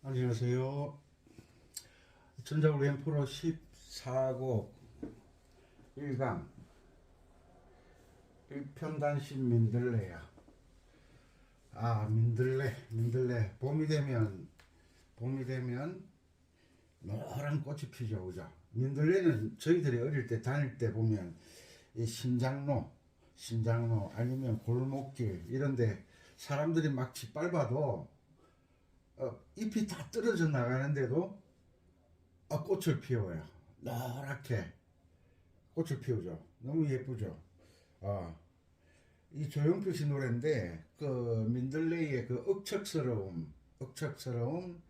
안녕하세요. 전자올림 프로 14곡 1강 1편단심 민들레야. 민들레 봄이 되면 노란 꽃이 피죠. 그죠? 민들레는 저희들이 어릴 때 다닐 때 보면 이 신장로 아니면 골목길 이런데 사람들이 막 짓밟아도 잎이 다 떨어져 나가는데도 꽃을 피워요. 노랗게 꽃을 피우죠. 너무 예쁘죠. 이 조용필 씨 노래인데 그 민들레이의 그 억척스러움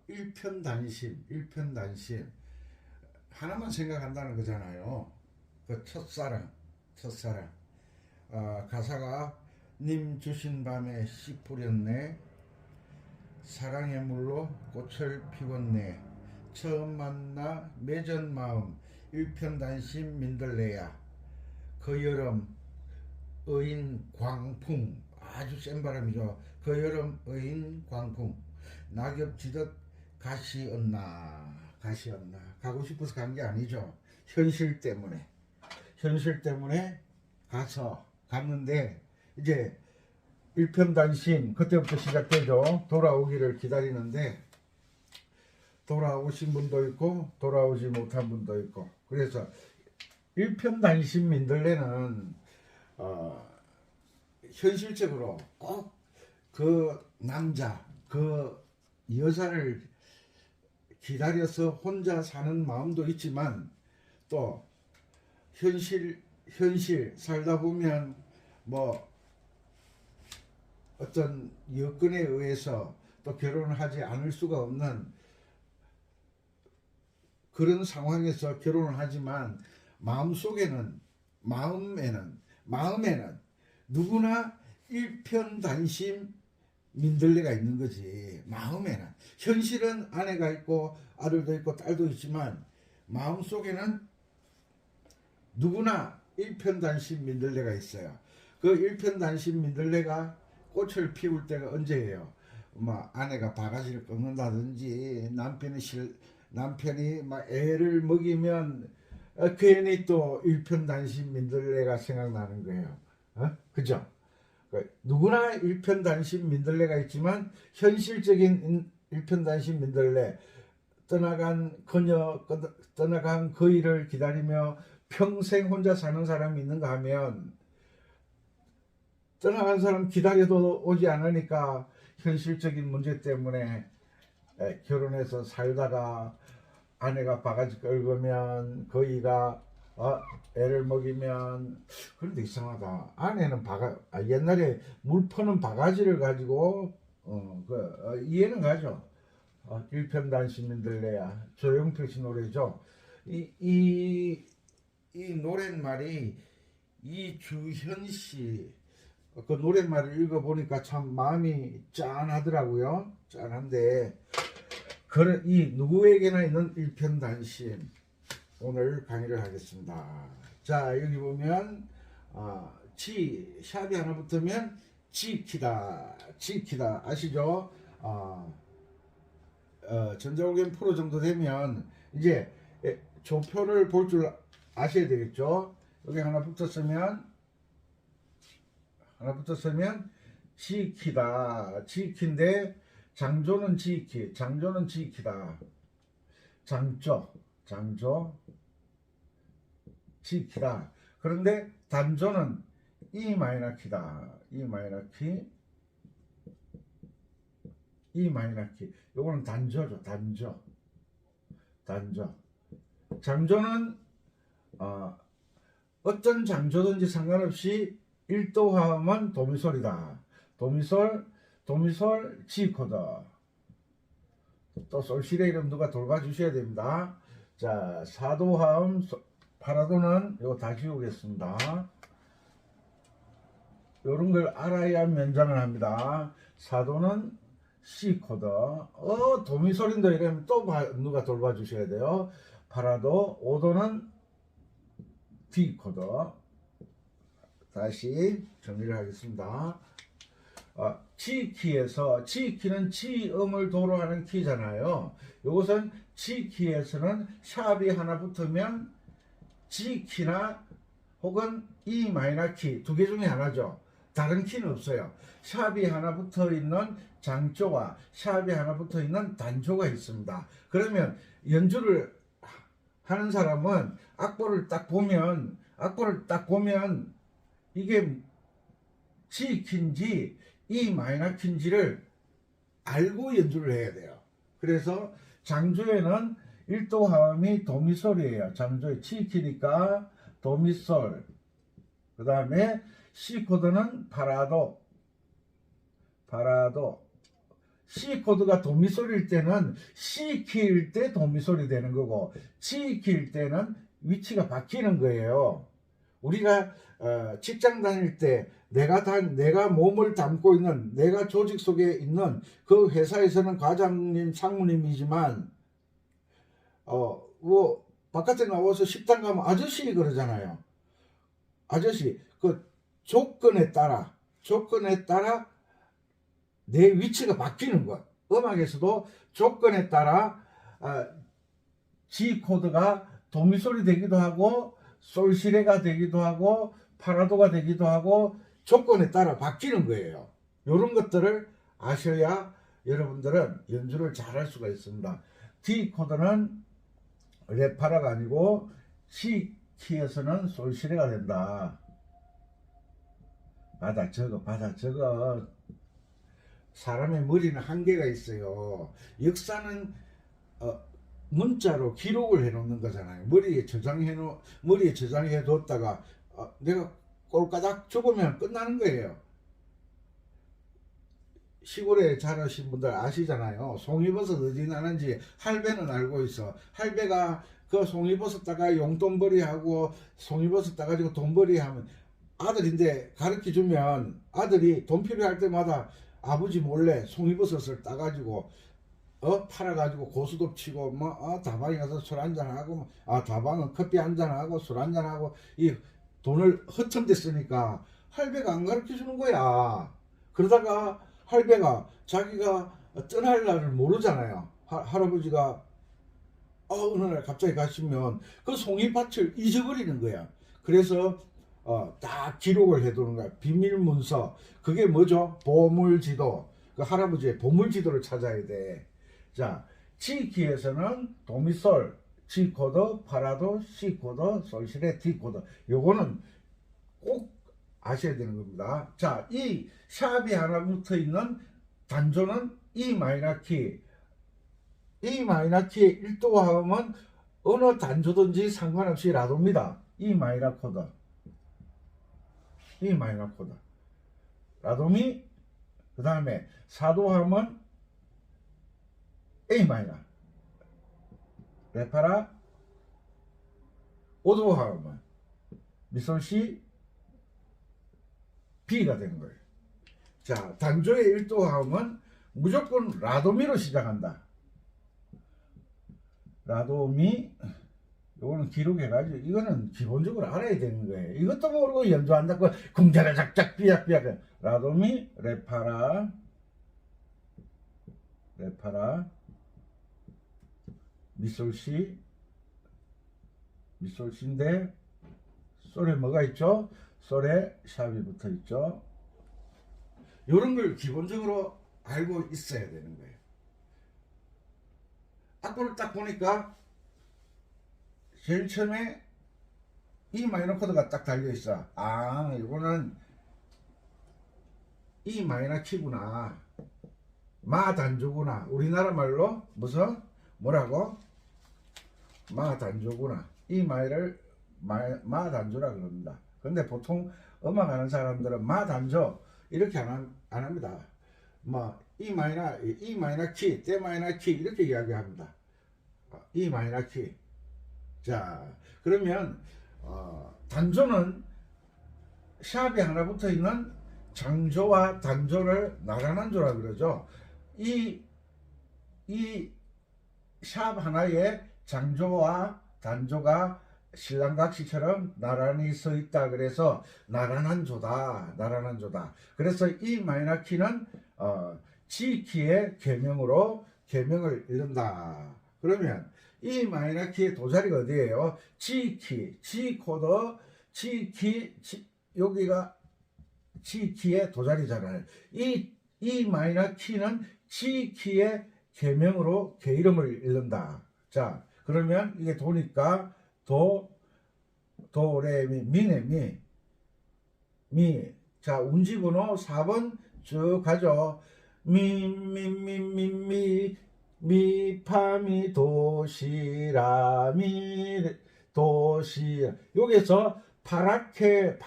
일편단심 하나만 생각한다는 거잖아요. 그 첫사랑 가사가 님 주신 밤에 씨 뿌렸네, 사랑의 물로 꽃을 피웠네, 처음 만나 맺은 마음 일편단심 민들레야, 그 여름 의인 광풍, 아주 센 바람이죠. 그 여름 의인 광풍, 낙엽 지듯 가시 없나. 가고 싶어서 간 게 아니죠. 현실 때문에 갔는데 이제 일편단심 그때부터 시작되죠. 돌아오기를 기다리는데 돌아오신 분도 있고 돌아오지 못한 분도 있고, 그래서 일편단심 민들레는 현실적으로 꼭 그 남자 그 여자를 기다려서 혼자 사는 마음도 있지만, 또 현실 살다 보면 뭐 어떤 여건에 의해서 또 결혼을 하지 않을 수가 없는 그런 상황에서 결혼을 하지만 마음에는 누구나 일편단심 민들레가 있는 거지. 마음에는 현실은 아내가 있고 아들도 있고 딸도 있지만 마음속에는 누구나 일편단심 민들레가 있어요. 그 일편단심 민들레가 꽃을 피울 때가 언제예요? 아내가 바가지를 꺾는다든지 남편이 막 애를 먹이면 괜히 또 일편단심 민들레가 생각나는 거예요. 그죠? 누구나 일편단심 민들레가 있지만 현실적인 일편단심 민들레, 떠나간 그이를 기다리며 평생 혼자 사는 사람이 있는가 하면, 떠나간 사람 기다려도 오지 않으니까 현실적인 문제 때문에 결혼해서 살다가 아내가 바가지 긁으면 그이가 애를 먹이면, 그런데 이상하다. 아내는 옛날에 물 퍼는 바가지를 가지고 이해는 가죠. 일편단심 민들레야, 조용필 씨 노래죠. 이 노랫말이 이주현 씨 그 노랫말을 읽어보니까 참 마음이 짠하더라고요. 짠한데 이 누구에게나 있는 일편단심, 오늘 강의를 하겠습니다. 자, 여기 보면 샵이 하나 붙으면 지키다 아시죠? 전자올림 프로 정도 되면 이제 조표를 볼 줄 아셔야 되겠죠. 여기 하나 붙었으면 지키인데 장조는 지키다. 장조 지키다. 그런데 단조는 이 마이너 키다. 이 마이너 키. 요거는 단조죠. 단조. 장조는 어떤 장조든지 상관없이 1도 화음은 도미솔이다. 도미솔 G코드. 또 솔시레 이름 누가 돌봐주셔야 됩니다. 자, 4도 화음 파라도는 이거 다 지우겠습니다. 요런 걸 알아야 면장을 합니다. 4도는 C코드. 도미솔인데 이러면 또 누가 돌봐주셔야 돼요. 파라도. 5도는 D코드. 다시 정리를 하겠습니다. G키에서 G키는 G음을 도로 하는 키잖아요. 이것은 G키에서는 샵이 하나 붙으면 G키나 혹은 E 마이너 키 두 개 중에 하나죠. 다른 키는 없어요. 샵이 하나 붙어 있는 장조와 샵이 하나 붙어 있는 단조가 있습니다. 그러면 연주를 하는 사람은 악보를 딱 보면 이게 G 키인지 E 마이너 키인지를 알고 연주를 해야 돼요. 그래서 장조에는 1도 화음이 도미솔이에요. 장조의 G 키니까 도미솔. 그 다음에 C 코드는 파라도. C 코드가 도미솔일 때는 C 키일 때 도미솔이 되는 거고 G 키일 때는 위치가 바뀌는 거예요. 우리가 직장 다닐 때 내가 몸을 담고 있는 내가 조직 속에 있는 그 회사에서는 과장님, 상무님이지만 뭐 바깥에 나와서 식당 가면 아저씨 그러잖아요. 아저씨 그 조건에 따라 내 위치가 바뀌는 것. 음악에서도 조건에 따라 G 코드가 도미솔이 되기도 하고 솔시레가 되기도 하고 파라도가 되기도 하고 조건에 따라 바뀌는 거예요. 이런 것들을 아셔야 여러분들은 연주를 잘 할 수가 있습니다. D 코드는 레파라가 아니고 C 키에서는 솔시레가 된다. 받아 적어. 사람의 머리는 한계가 있어요. 역사는 문자로 기록을 해놓는 거잖아요. 머리에 저장해 뒀다가 내가 꼴까닥 죽으면 끝나는 거예요. 시골에 자라신 분들 아시잖아요. 송이버섯 어디 나는지 할배는 알고 있어. 할배가 그 송이버섯 따가 용돈벌이 하고 송이버섯 따가지고 돈벌이 하면 아들인데 가르쳐 주면 아들이 돈 필요할 때마다 아버지 몰래 송이버섯을 따가지고 팔아가지고 고수도 치고 다방에 가서 술 한잔하고 다방은 커피 한잔하고 술 한잔하고 이 돈을 허천데 쓰니까 할배가 안 가르쳐 주는 거야. 그러다가 할배가 자기가 떠날 날을 모르잖아요. 할아버지가 어느 날 갑자기 가시면 그 송이밭을 잊어버리는 거야. 그래서 딱 기록을 해두는 거야. 비밀문서. 그게 뭐죠? 보물지도. 그 할아버지의 보물지도를 찾아야 돼. 자, G 키에서는 도미솔, G 코드, 파라도, C 코드, 솔시레, D 코드. 요거는 꼭 아셔야 되는 겁니다. 자, 이 샵이 하나 붙어 있는 단조는 E 마이너 키. E 마이너 키의 1도 화음은 어느 단조든지 상관없이 라도입니다. E 마이너 코드. E 마이너 코드. 라도미. 그 다음에 4도 화음은 A 마이너. 레파라. 5도 화음은 미솔 C B가 되는 거예요. 자, 단조의 1도 화음은 무조건 라도미로 시작한다. 라도미. 요거는 기록해가지고 이거는 기본적으로 알아야 되는 거예요. 이것도 모르고 연주한다고 궁자가 작작 삐약삐약. 라도미 레파라 미솔시 미솔시인데 솔에 뭐가 있죠? 솔에 샵이 붙어 있죠. 이런 걸 기본적으로 알고 있어야 되는 거예요. 악보를 딱 보니까 제일 처음에 E 마이너 코드가 딱 달려 있어. 이거는 E 마이너 키구나. 마 단조구나. 우리나라 말로 무슨 뭐라고? 마 단조구나. E 마이너를 마 단조라 그럽니다. 근데 보통 음악 하는 사람들은 마 단조 이렇게 안 합니다. E 마이너 키, D 마이너 키 이렇게 이야기합니다. E 마이너 키. 자, 그러면 단조는 샵이 하나 붙어 있는 장조와 단조를 나란한조라 그러죠. 이 샵 하나에 장조와 단조가 신랑각시처럼 나란히 서 있다. 그래서 나란한 조다. 나란한 조다. 그래서 이 마이너 키는 G 키의 개명을 잃는다. 그러면 이 마이너 키의 도자리가 어디예요? G 키, G 코드, G 키, 여기가 G 키의 도자리잖아요. 이 마이너 키는 G 키의 개명으로 이름을 잃는다. 자, 그러면 이게 도니까 도레미 미네 미. 자, 운지번호 4번 쭉 가죠. 미파미 도시라 도시. 여기서 파랗게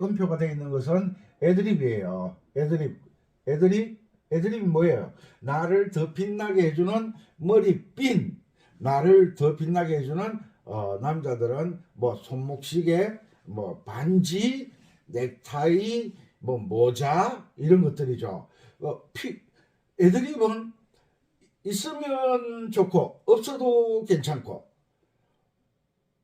음표가 되어 있는 것은 애드립이에요. 애드립이 뭐예요? 나를 더 빛나게 해주는 머리핀. 나를 더 빛나게 해주는 남자들은 뭐 손목시계, 뭐 반지, 넥타이, 뭐 모자 이런 것들이죠. 애드립은 있으면 좋고 없어도 괜찮고,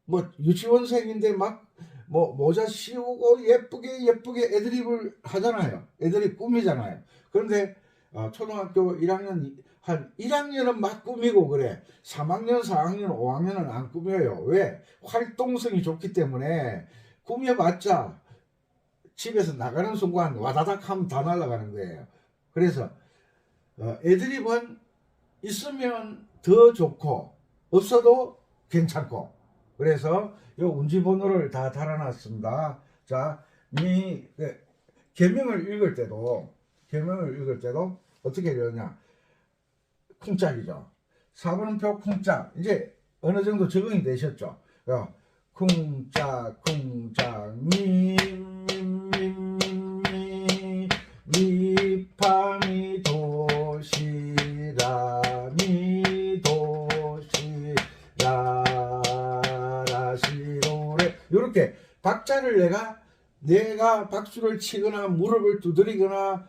뭐 유치원생인데 막 뭐 모자 씌우고 예쁘게 애드립을 하잖아요. 애드립 꾸미잖아요. 그런데 초등학교 1학년 한 1학년은 막 꾸미고 그래. 3학년, 4학년, 5학년은 안 꾸며요. 왜? 활동성이 좋기 때문에. 꾸며봤자 집에서 나가는 순간 와다닥 하면 다 날아가는 거예요. 그래서 애드립은 있으면 더 좋고 없어도 괜찮고. 그래서 요 운지번호를 다 달아놨습니다. 자, 계명을 읽을 때도 어떻게 읽느냐? 쿵짝이죠. 4번표 쿵짝. 이제 어느 정도 적응이 되셨죠? 쿵짝 미파미 도시라 라시로레. 이렇게 박자를 내가 박수를 치거나 무릎을 두드리거나,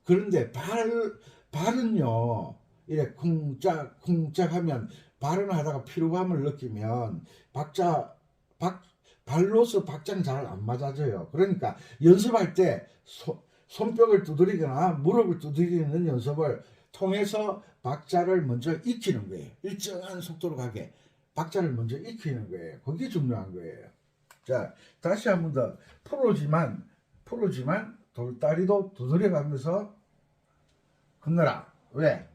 그런데 발은요, 이래 쿵짝 하면 발언 하다가 피로감을 느끼면 발로서 박자는 잘 안 맞아져요. 그러니까 연습할 때 손뼉을 두드리거나 무릎을 두드리는 연습을 통해서 박자를 먼저 익히는 거예요. 일정한 속도로 가게 박자를 먼저 익히는 거예요. 그게 중요한 거예요. 자, 다시 한 번 더. 프로지만 돌다리도 두드려가면서 건너라. 왜?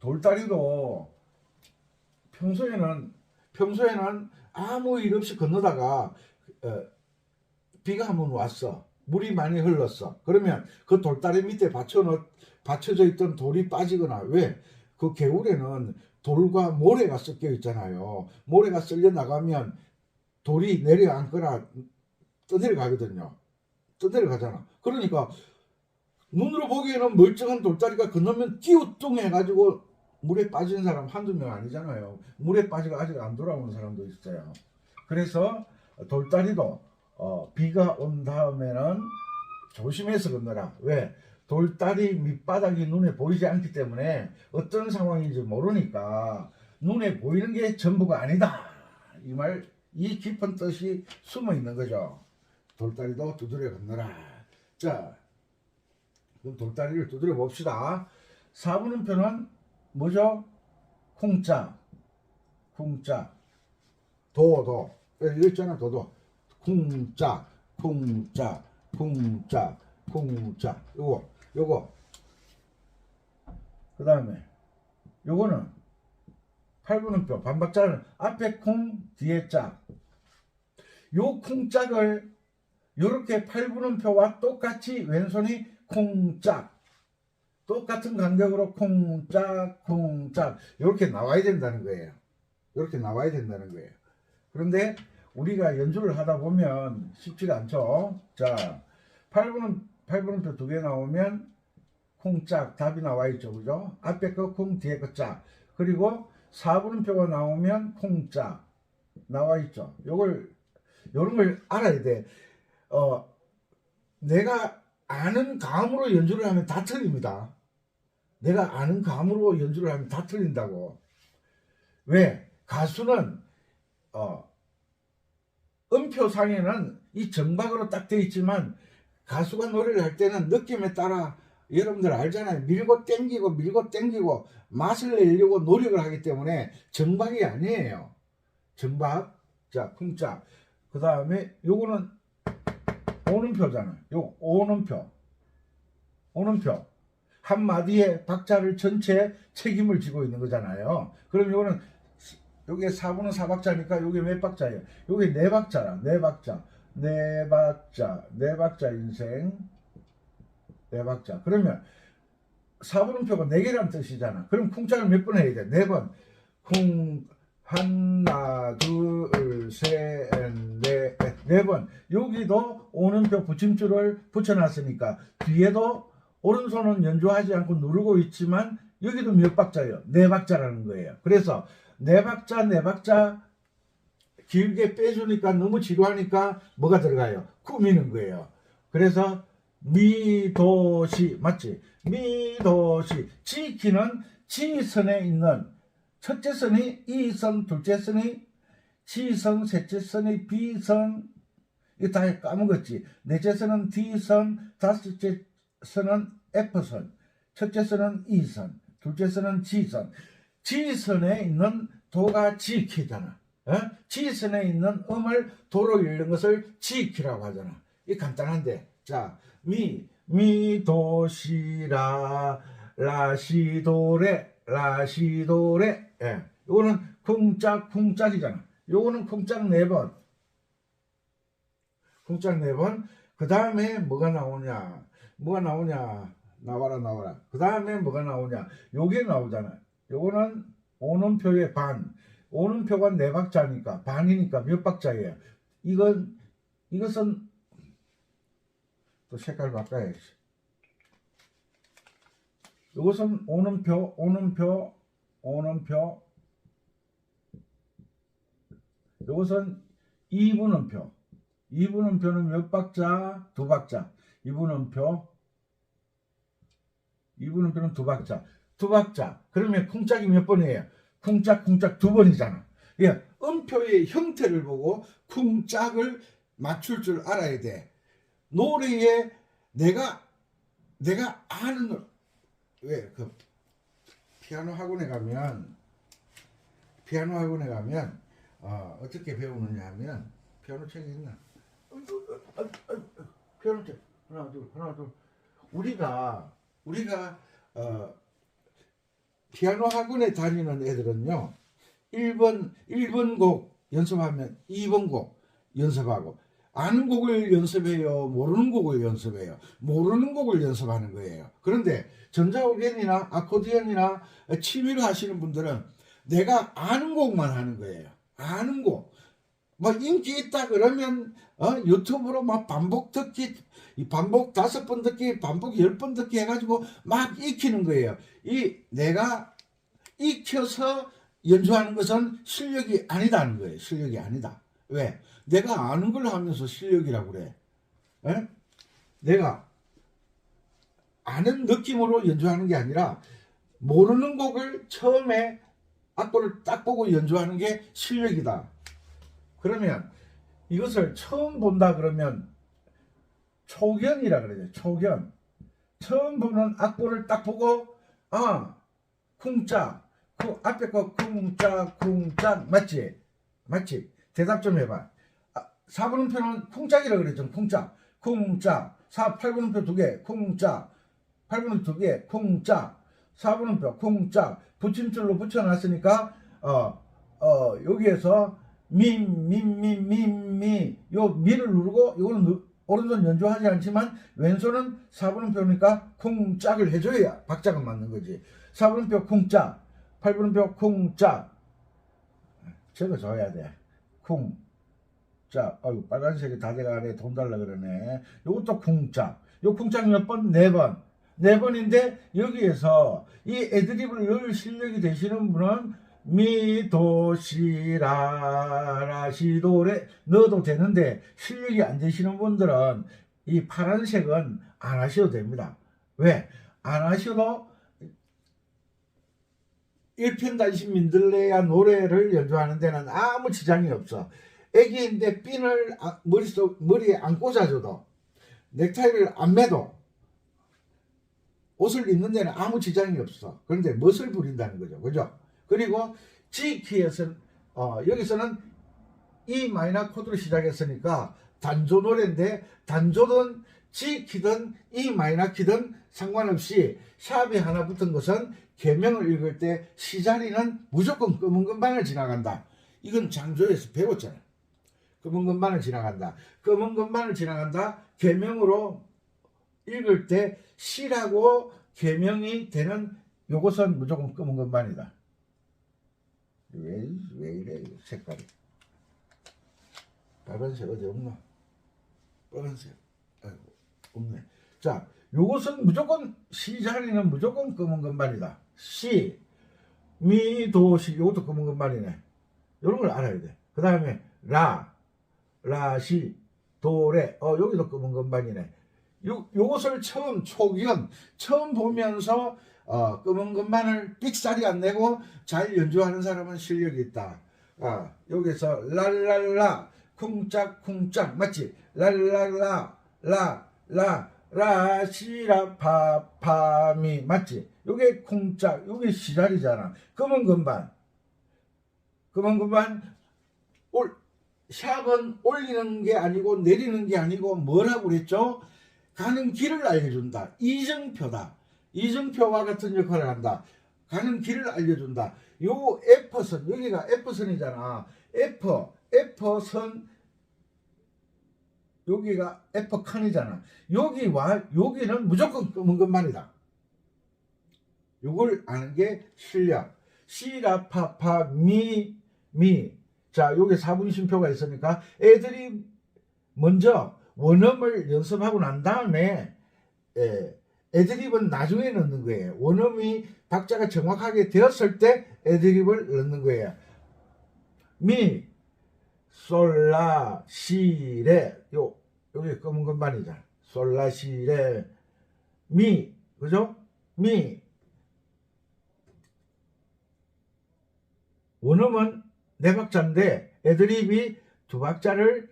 돌다리도 평소에는 아무 일 없이 건너다가 비가 한번 왔어. 물이 많이 흘렀어. 그러면 그 돌다리 밑에 받쳐져 있던 돌이 빠지거나, 왜? 그 개울에는 돌과 모래가 섞여 있잖아요. 모래가 쓸려 나가면 돌이 내려앉거나 떠내려가거든요. 떠내려가잖아. 그러니까 눈으로 보기에는 멀쩡한 돌다리가 건너면 끼우뚱해가지고 물에 빠진 사람 한두 명 아니잖아요. 물에 빠지고 아직 안 돌아오는 사람도 있어요. 그래서 돌다리도 비가 온 다음에는 조심해서 건너라. 왜? 돌다리 밑바닥이 눈에 보이지 않기 때문에 어떤 상황인지 모르니까 눈에 보이는 게 전부가 아니다. 이 깊은 뜻이 숨어 있는 거죠. 돌다리도 두드려 건너라. 자, 그럼 돌다리를 두드려 봅시다. 4분음표는 뭐죠? 쿵짝. 도. 이거 있잖아, 도도. 쿵짝. 요거. 그 다음에 요거는 8분음표 반박자는 앞에 쿵 뒤에 짝. 요 쿵짝을 요렇게 8분음표와 똑같이 왼손이 쿵짝, 똑같은 간격으로 쿵짝 이렇게 나와야 된다는 거예요. 그런데 우리가 연주를 하다 보면 쉽지가 않죠. 자, 8분음표 두 개 나오면 쿵짝 답이 나와 있죠. 그죠? 앞에 거 쿵 뒤에 거 짝. 그리고 4분음표가 나오면 쿵짝 나와 있죠. 요런 걸 알아야 돼. 내가 아는 감으로 연주를 하면 다 틀립니다. 내가 아는 감으로 연주를 하면 다 틀린다고. 왜? 가수는 음표상에는 이 정박으로 딱 돼 있지만 가수가 노래를 할 때는 느낌에 따라 여러분들 알잖아요. 밀고 땡기고 맛을 내려고 노력을 하기 때문에 정박이 아니에요. 정박. 자, 쿵짝. 그 다음에 요거는 오는표잖아요. 요 오는표. 한마디에 박자를 전체 책임을 지고 있는 거잖아요. 그럼 요거는 요게 4분은 4박자니까 요게 몇 박자예요? 요게 4박자라. 4박자 인생 4박자. 그러면 4분음표가 4개라는 뜻이잖아. 그럼 쿵짝을 몇 번 해야 돼? 4번. 쿵 하나 둘셋넷 4번. 여기도 오는표 붙임줄을 붙여놨으니까 뒤에도 오른손은 연주하지 않고 누르고 있지만 여기도 몇 박자예요? 4박자라는 거예요. 그래서 4박자 길게 빼주니까 너무 지루하니까 뭐가 들어가요? 꾸미는 거예요. 그래서 미도시 맞지? 미도시 지키는 지선에 있는 첫째 선이 이선, 둘째 선이 지선, 셋째 선이 비선, 이거 다 까먹었지. 넷째 선은 D선, 다섯째 선은 F선, 첫째 선은 E선, 둘째 선은 G선. G선에 있는 도가 지키잖아. G선에 있는 음을 도로 읽는 것을 지키라고 하잖아. 이 간단한데. 자, 미도시라 라시도레 예. 요거는 쿵짝이잖아. 요거는 쿵짝 4번. 그 다음에 뭐가 나오냐. 나와라. 그 다음에 뭐가 나오냐. 요게 나오잖아. 요거는 오는표의 반. 오는표가 4박자니까 반이니까 몇 박자예요. 이것은 또 색깔 바꿔야지. 이것은 오는표. 이것은 2분음표. 2분음표는 몇 박자? 2박자. 2분음표는 2박자. 그러면 쿵짝이 몇 번이에요? 쿵짝 2번이잖아. 예, 음표의 형태를 보고 쿵짝을 맞출 줄 알아야 돼. 노래에 내가 아는 왜 그 피아노 학원에 가면 어떻게 배우느냐 하면 피아노 책이 있나? 피아노 책 하나 둘 우리가 피아노 학원에 다니는 애들은요 1번 곡 연습하면 2번 곡 연습하고 아는 곡을 연습해요? 모르는 곡을 연습해요? 모르는 곡을 연습하는 거예요. 그런데 전자오겐이나 아코디언이나 취미로 하시는 분들은 내가 아는 곡만 하는 거예요. 아는 곡. 뭐 인기 있다 그러면 유튜브로 막 반복 듣기, 반복 5번 듣기, 반복 10번 듣기 해가지고 막 익히는 거예요. 내가 익혀서 연주하는 것은 실력이 아니다는 거예요. 실력이 아니다. 왜? 내가 아는 걸 하면서 실력이라고 그래. 에? 내가 아는 느낌으로 연주하는 게 아니라 모르는 곡을 처음에 악보를 딱 보고 연주하는 게 실력이다. 그러면 이것을 처음 본다 그러면 초견이라 그러죠. 초견. 처음 보는 악보를 딱 보고 쿵짝. 그 앞에 거 쿵짝 맞지? 대답 좀 해봐. 4분음표는 쿵짝이라고 그랬죠. 쿵짝. 8분음표 2개 쿵짝. 8분음표 2개 쿵짝. 4분음표 쿵짝. 붙임줄로 붙여놨으니까 여기에서 미 요 미를 누르고 이거는 오른손 연주하지 않지만 왼손은 4분음표니까 쿵짝을 해줘야 박자가 맞는 거지. 4분음표 쿵짝. 8분음표 쿵짝. 적어줘야 돼. 쿵짝. 빨간색이 다 돼가네. 돈 달라 그러네. 요것도 쿵짝. 요 쿵짝 몇 번? 4번. 4번인데 여기에서 이 애드립을 넣을 실력이 되시는 분은 미도시라라시도레 넣어도 되는데 실력이 안 되시는 분들은 이 파란색은 안 하셔도 됩니다. 왜? 안 하셔도 일편단심 민들레야 노래를 연주하는 데는 아무 지장이 없어. 애기인데 핀을 머리에 안 꽂아줘도 넥타이를 안 매도 옷을 입는 데는 아무 지장이 없어. 그런데 멋을 부린다는 거죠. 그죠? 그리고 G키에서는 여기서는 E 마이너 코드로 시작했으니까 단조 노래인데 단조든 G키든 E 마이너 키든 상관없이 샵이 하나 붙은 것은 계명을 읽을 때 시자리는 무조건 검은 건반을 지나간다. 이건 장조에서 배웠잖아. 검은 건반을 지나간다. 검은 건반을 지나간다. 계명으로 읽을 때 시라고 계명이 되는 요것은 무조건 검은 건반이다. 왜 이래 색깔이. 빨간색 어디 없나? 빨간색. 아이고 없네. 자, 요것은 무조건 시 자리는 무조건 검은 건반이다. 시, 미, 도, 시 요것도 검은 건반이네. 요런 걸 알아야 돼. 그 다음에 라, 시, 도, 레. 여기도 검은 건반이네. 요것을 초기현 처음 보면서 검은 건반을 삑사리 안 내고 잘 연주하는 사람은 실력이 있다. 여기서 랄랄라 쿵짝쿵짝 맞지? 랄랄라 라시라 파파미 맞지? 요게 쿵짝 요게 시자리잖아. 검은 건반 샵은 올리는 게 아니고 내리는 게 아니고 뭐라고 그랬죠? 가는 길을 알려준다. 이정표다. 이정표와 같은 역할을 한다. 가는 길을 알려준다. 요 F선, 여기가 F선이잖아. F선, 여기가 F칸이잖아. 여기와 여기는 무조건 검은 것만이다. 요걸 아는 게 실력. 시라파파 미. 자, 여기 4분심표가 있으니까 애들이 먼저 원음을 연습하고 난 다음에 애드립은 나중에 넣는 거예요. 원음이 박자가 정확하게 되었을 때 애드립을 넣는 거예요. 미, 솔라, 시레 여기 검은 건반이잖아. 솔라, 시레, 미, 그죠? 미. 원음은 네 박자인데 애드립이 두 박자를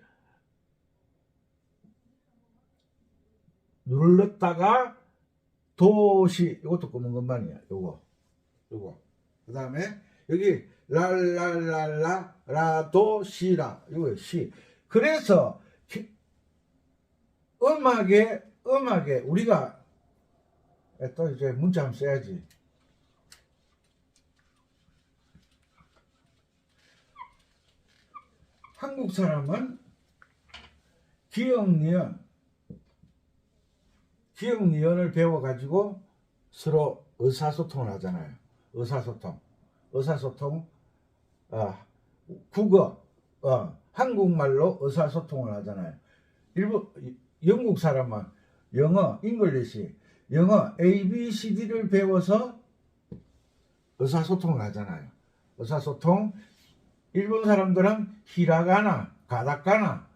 눌렀다가 도시 이것도 검은 건반이야. 요거 그 다음에 여기 랄랄랄라 라도시라 이거 시. 그래서 음악에 우리가 또 이제 문자 한번 써야지. 한국 사람은 기억니언을 배워가지고 서로 의사소통을 하잖아요. 의사소통, 국어, 한국말로 의사소통을 하잖아요. 영국 사람은 영어, 영어 ABCD를 배워서 의사소통을 하잖아요. 의사소통. 일본 사람들은 히라가나, 가다카나,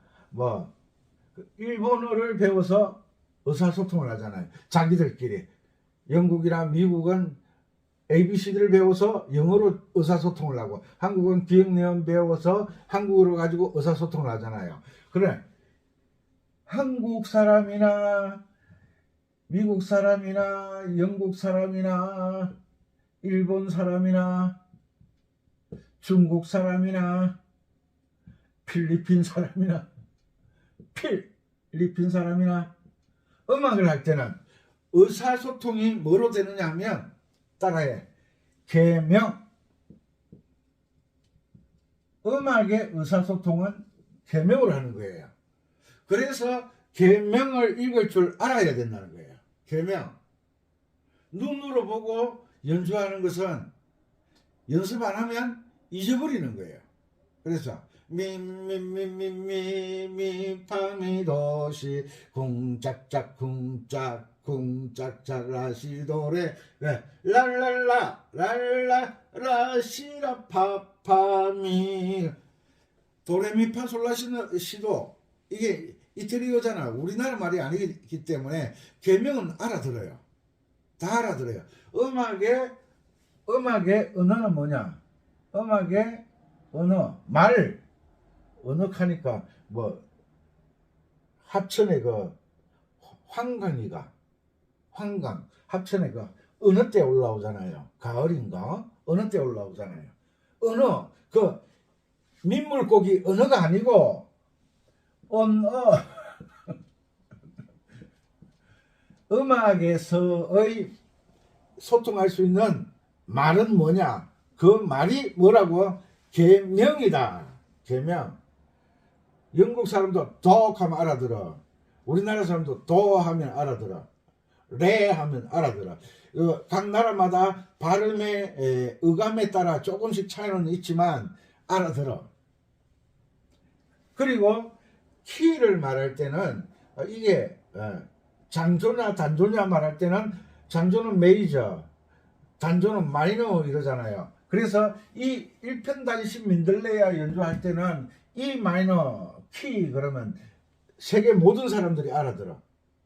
일본어를 배워서 의사소통을 하잖아요. 자기들끼리. 영국이나 미국은 ABCD를 배워서 영어로 의사소통을 하고, 한국은 기억니언 배워서 한국어로 가지고 의사소통을 하잖아요. 그래, 한국 사람이나 미국 사람이나 영국 사람이나 일본 사람이나 중국 사람이나 필리핀 사람이나 음악을 할 때는 의사소통이 뭐로 되느냐 하면 따라해. 계명. 음악의 의사소통은 계명으로 하는 거예요. 그래서 계명을 읽을 줄 알아야 된다는 거예요. 계명. 눈으로 보고 연주하는 것은 연습 안 하면 잊어버리는 거예요. 그래서 미미미미미미 파미도시 쿵짝짝 쿵짝짝 라시도레 랄랄라 라시라 파파미 도레미파솔라시도 이게 이태리어잖아. 우리나라 말이 아니기 때문에 계명은 알아들어요. 다 알아들어요. 음악의 언어는 뭐냐? 음악의 언어, 언어하니까 뭐 합천에 그 황강이가 황강 합천에 그 어느 때 올라오잖아요. 가을인가 어느 때 올라오잖아요. 언어 그 민물고기 언어가 아니고 언어 음악에서의 소통할 수 있는 말은 뭐냐? 그 말이 뭐라고? 계명이다. 계명. 영국 사람도 dog 하면 알아들어. 우리나라 사람도 do 하면 알아들어. 레 하면 알아들어. 각 나라마다 발음의 어감에 따라 조금씩 차이는 있지만 알아들어. 그리고 키를 말할 때는 이게 장조냐 단조냐 말할 때는 장조는 메이저, 단조는 마이너 이러잖아요. 그래서 이 일편단심 민들레야 연주할 때는 이 마이너 키 그러면 세계 모든 사람들이 알아들어.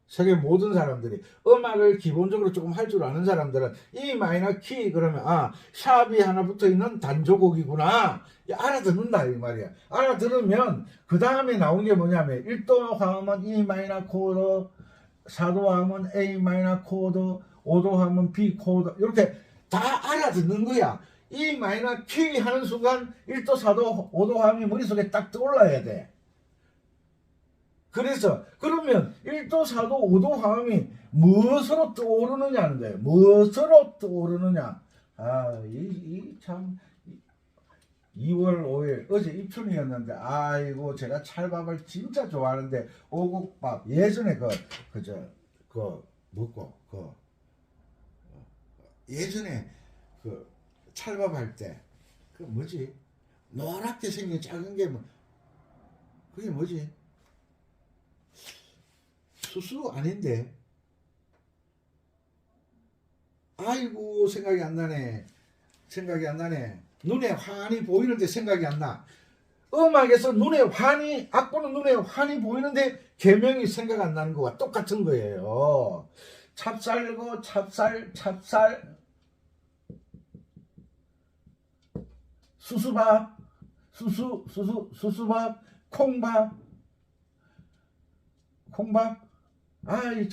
세계 모든 사람들이 음악을 기본적으로 조금 할 줄 아는 사람들은 이 마이너 키 그러면 아 샵이 하나 붙어 있는 단조곡이구나 알아듣는다 이 말이야. 알아들으면 그 다음에 나온 게 뭐냐면 1도 하면 E 마이너 코드, 4도 하면 A 마이너 코드, 5도 하면 B 코드 이렇게 다 알아듣는 거야. E 마이너 키 하는 순간 1도 4도 5도 함이 머릿속에 딱 떠올라야 돼. 그래서 그러면 1도 4도 5도 화음이 무엇으로 떠오르느냐는 거예요. 무엇으로 떠오르느냐. 참 2월 5일 어제 입춘이었는데 아이고 제가 찰밥을 진짜 좋아하는데 오곡밥 예전에 먹고 예전에 찰밥 할 때 그 뭐지 노랗게 생긴 작은 게 뭐 그게 뭐지 수수 아닌데 아이고 생각이 안 나네. 눈에 환히 보이는데 생각이 안 나. 음악에서 눈에 환히 악보는 눈에 환히 보이는데 계명이 생각 안 나는 거와 똑같은 거예요. 찹쌀고 찹쌀 수수밥 수수밥 콩밥 이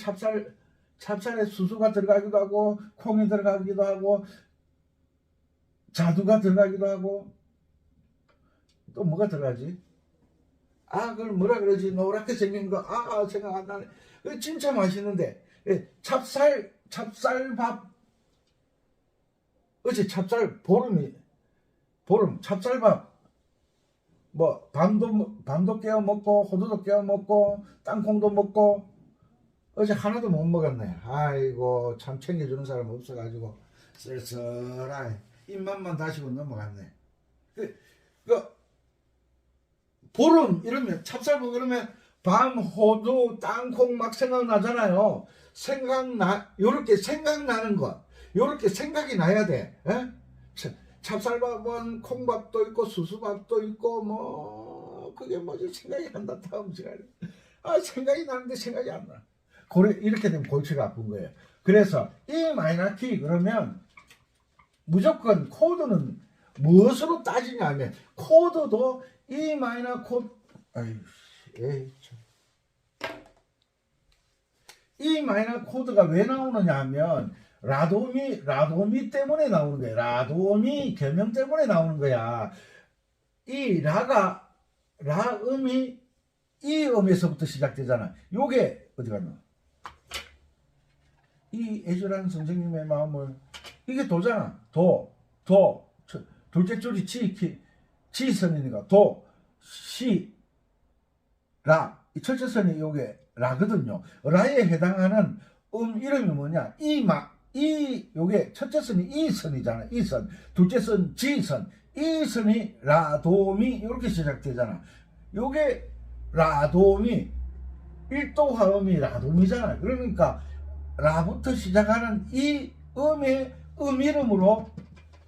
찹쌀에 수수가 들어가기도 하고 콩이 들어가기도 하고 자두가 들어가기도 하고 또 뭐가 들어가지? 그걸 뭐라 그러지? 노랗게 생긴 거 생각 안 나네. 진짜 맛있는데 찹쌀밥 어제 보름 찹쌀밥 뭐 밤도 깨워 먹고 호두도 깨워 먹고 땅콩도 먹고 어제 하나도 못 먹었네. 아이고 참 챙겨주는 사람 없어가지고 쓸쓸하게 입맛만 다시고 넘어갔네. 보름 이러면 찹쌀밥 그러면 밤 호두 땅콩 막 생각나잖아요. 요렇게 생각나는 것 요렇게 생각이 나야 돼. 찹쌀밥은 콩밥도 있고 수수밥도 있고 뭐 그게 뭐지 생각이 안 나. 다음 시간에 생각이 나는데 생각이 안 나. 이렇게 되면 골치가 아픈 거예요. 그래서 E 마이너 키 그러면 무조건 코드는 무엇으로 따지냐면 코드도 E 마이너 코드 E 마이너 코드가 왜 나오느냐 하면 라도미 때문에 나오는 거야. 라도미 계명 때문에 나오는 거야. 이 라음이 이 음에서부터 시작되잖아. 요게 어디 갔나? 이 애절한 선생님의 마음을 이게 도잖아. 둘째 줄이 지선이니까 도, 시, 라. 이 첫째 선이 요게 라거든요. 라에 해당하는 이름이 뭐냐? 요게 첫째 선이 이선이잖아. 이선. 둘째 선 지선. 이선이 라도미 이렇게 시작되잖아. 요게 라도미 1도 화음이 라도미잖아. 그러니까 라부터 시작하는 이 음의 이름으로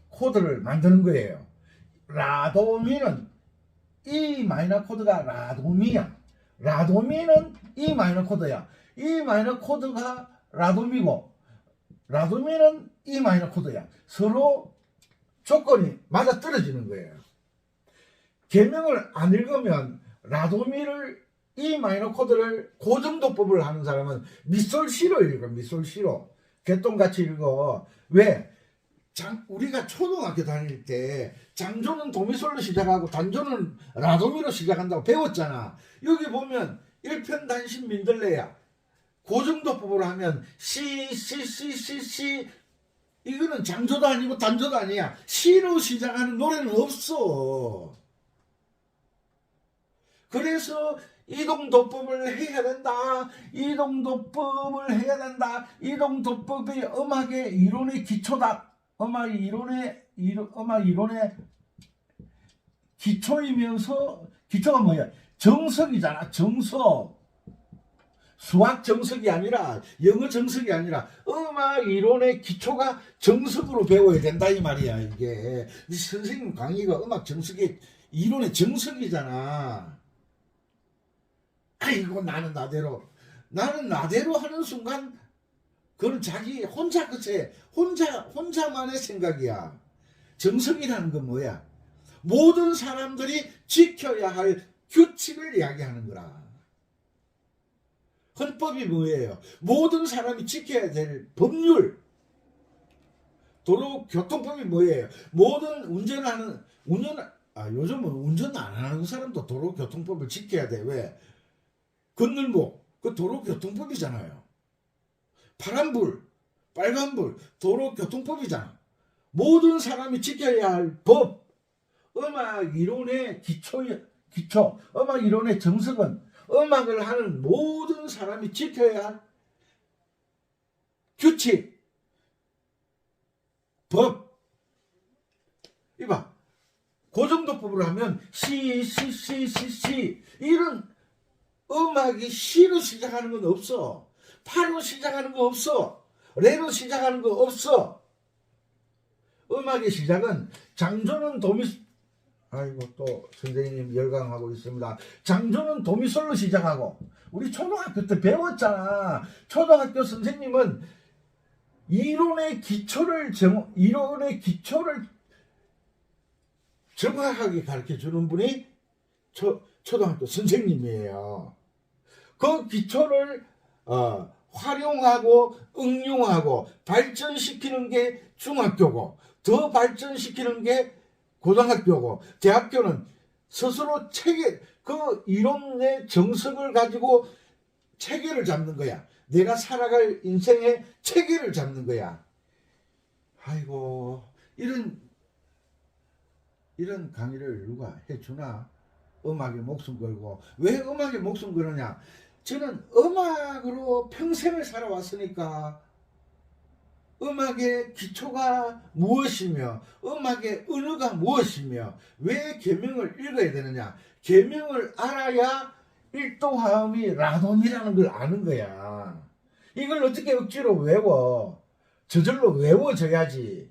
코드를 만드는 거예요. 라도미는 E 마이너 코드가 라도미야. 라도미는 E 마이너 코드야. E 마이너 코드가 라도미고 라도미는 E 마이너 코드야. 서로 조건이 맞아 떨어지는 거예요. 계명을 안 읽으면 라도미를 이 마이너 코드를 고정도법을 하는 사람은 밑솔시로 읽어. 밑솔시로 개똥같이 읽어. 왜? 우리가 초등학교 다닐 때 장조는 도미솔로 시작하고 단조는 라도미로 시작한다고 배웠잖아. 여기 보면 일편단심 민들레야. 고정도법으로 하면 시 이거는 장조도 아니고 단조도 아니야. 시로 시작하는 노래는 없어. 그래서 이동도법을 해야 된다. 이동도법을 해야 된다. 이동도법이 음악의 이론의 기초다. 음악 이론의 기초이면서 기초가 뭐야? 정석이잖아. 정석. 수학 정석이 아니라 영어 정석이 아니라 음악 이론의 기초가 정석으로 배워야 된다 이 말이야. 이게 선생님 강의가 음악 정석의 이론의 정석이잖아. 아이고 나는 나대로 하는 순간 그건 자기 혼자 그새 혼자만의 생각이야. 정석이라는 건 뭐야? 모든 사람들이 지켜야 할 규칙을 이야기하는 거라. 헌법이 뭐예요? 모든 사람이 지켜야 될 법률. 도로교통법이 뭐예요? 모든 요즘은 운전 안 하는 사람도 도로교통법을 지켜야 돼. 왜? 건널목, 그 도로교통법이잖아요. 파란불, 빨간불, 도로교통법이잖아. 모든 사람이 지켜야 할 법. 음악 이론의 기초, 음악 이론의 정석은 음악을 하는 모든 사람이 지켜야 할 규칙, 법. 이봐. 고정도법으로 하면 시 이런 음악이 시로 시작하는 건 없어. 파로 시작하는 거 없어. 레로 시작하는 거 없어. 음악의 시작은 장조는 아이고 또 선생님 열광하고 있습니다. 장조는 도미솔로 시작하고 우리 초등학교 때 배웠잖아. 초등학교 선생님은 이론의 기초를 정확하게 가르쳐 주는 분이 초등학교 선생님이에요. 그 기초를 활용하고 응용하고 발전시키는 게 중학교고 더 발전시키는 게 고등학교고 대학교는 스스로 그 이론의 정석을 가지고 체계를 잡는 거야. 내가 살아갈 인생의 체계를 잡는 거야. 아이고 이런 강의를 누가 해주나? 음악에 목숨 걸고. 왜 음악에 목숨 걸느냐? 저는 음악으로 평생을 살아왔으니까 음악의 기초가 무엇이며 음악의 은어가 무엇이며 왜 계명을 읽어야 되느냐? 계명을 알아야 일도화음이 라돈이라는 걸 아는 거야. 이걸 어떻게 억지로 외워? 저절로 외워져야지.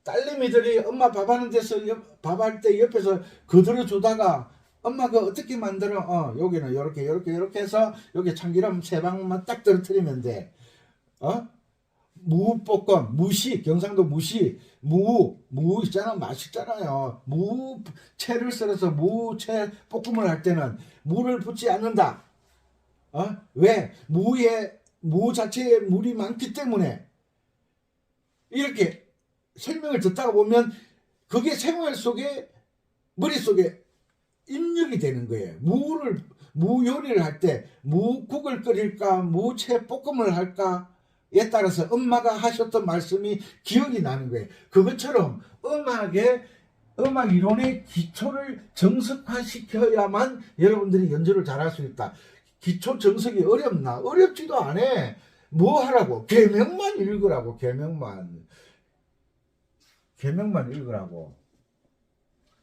딸내미들이 엄마 밥하는 데서 밥할 때 옆에서 거들어 주다가 엄마 그 어떻게 만들어? 여기는 요렇게 해서 여기 참기름 3방울만 딱 떨어뜨리면 돼. 무볶음, 무식, 경상도 무식, 무 있잖아. 맛있잖아요. 무채를 썰어서 무채 볶음을 할 때는 물을 붓지 않는다. 왜? 무 자체에 물이 많기 때문에. 이렇게 설명을 듣다가 보면 그게 생활 속에 머릿속에 입력이 되는 거예요. 무 요리를 할 때 무국을 끓일까 무채 볶음을 할까 에 따라서 엄마가 하셨던 말씀이 기억이 나는 거예요. 그것처럼 음악 이론의 기초를 정석화시켜야만 여러분들이 연주를 잘할 수 있다. 기초 정석이 어렵나? 어렵지도 않아. 뭐 하라고? 계명만 읽으라고. 계명만 읽으라고.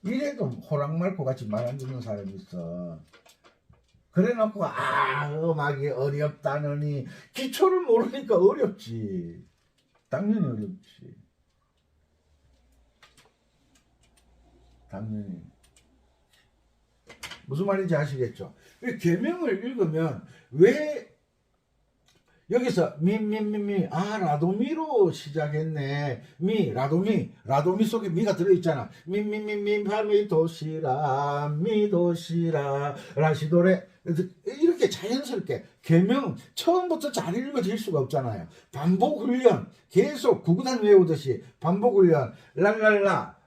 이래도 호랑말코 같이 말 안 듣는 사람이 있어. 그래 놓고 음악이 어렵다느니 기초를 모르니까 어렵지. 당연히 어렵지. 당연히. 무슨 말인지 아시겠죠? 계명을 읽으면 왜 여기서 미. 아, 라도미로 시작했네. 라도미 속에 미가 들어있잖아. 파미 도시라, 라시도레. 이렇게 자연스럽게 개명 처음부터 잘 읽어질 수가 없잖아요. 반복 훈련 계속 구구단 외우듯이 반복 훈련 랄랄라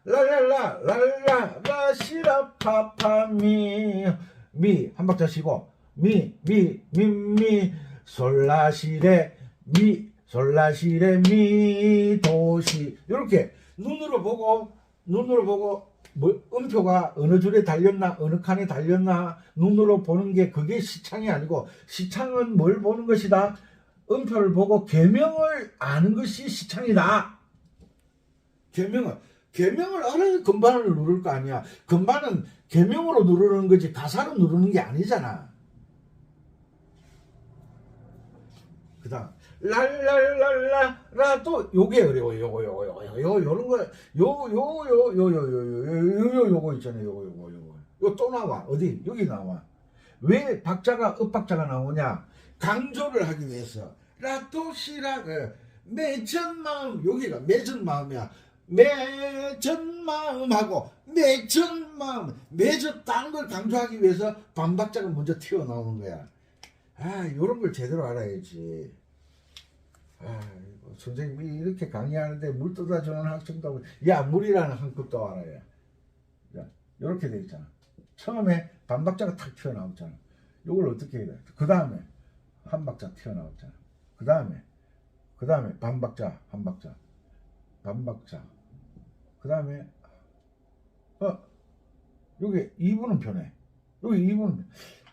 라시라 파파미 미 한 박자 쉬고 미 솔라시레 미 도시 이렇게 눈으로 보고 뭐 음표가 어느 줄에 달렸나 어느 칸에 달렸나 눈으로 보는 게 그게 시창이 아니고 시창은 뭘 보는 것이다. 음표를 보고 계명을 아는 것이 시창이다. 계명을 알아야 건반을 누를 거 아니야. 건반은 계명으로 누르는 거지 가사로 누르는 게 아니잖아. 그 다음 랄랄랄라라도 요게 어려워. 요거 요런 거 요거 있잖아요. 요거 또 나와. 어디 여기 나와. 왜 박자가 읍박자가 나오냐. 강조를 하기 위해서 라도시라 매전 마음 여기가 매전 마음이야. 매전 마음하고 매전 딴 걸 강조하기 위해서 반박자가 먼저 튀어나오는 거야. 아, 요런 걸 제대로 알아야지. 아, 선생님이 이렇게 강의하는데 물 떠다주는 학생도 하고, 야, 물이라는 한끗도 알아야. 야, 요렇게 돼 있잖아. 처음에 반박자가 탁 튀어나오잖아. 요걸 어떻게 해야 돼? 그 다음에 한 박자 튀어나왔잖아. 그 다음에 반박자, 한 박자. 그 다음에, 요게 2분음표네. 여기 2분.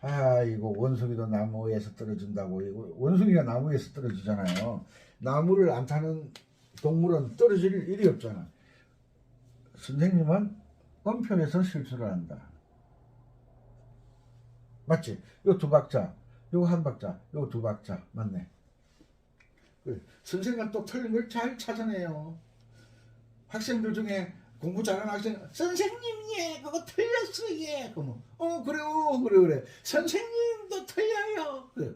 아, 이거 원숭이도 나무에서 떨어진다고. 이거 원숭이가 나무에서 떨어지잖아요. 나무를 안 타는 동물은 떨어질 일이 없잖아. 선생님은 음표에서 실수를 한다. 맞지? 요 두 박자, 요 한 박자, 요 두 박자. 맞네. 선생님은 또 틀린 걸 잘 찾아내요. 학생들 중에 공부 잘하는 학생, 선생님, 예, 그거 틀렸어, 예. 그러면, 그래. 선생님도 틀려요. 그래.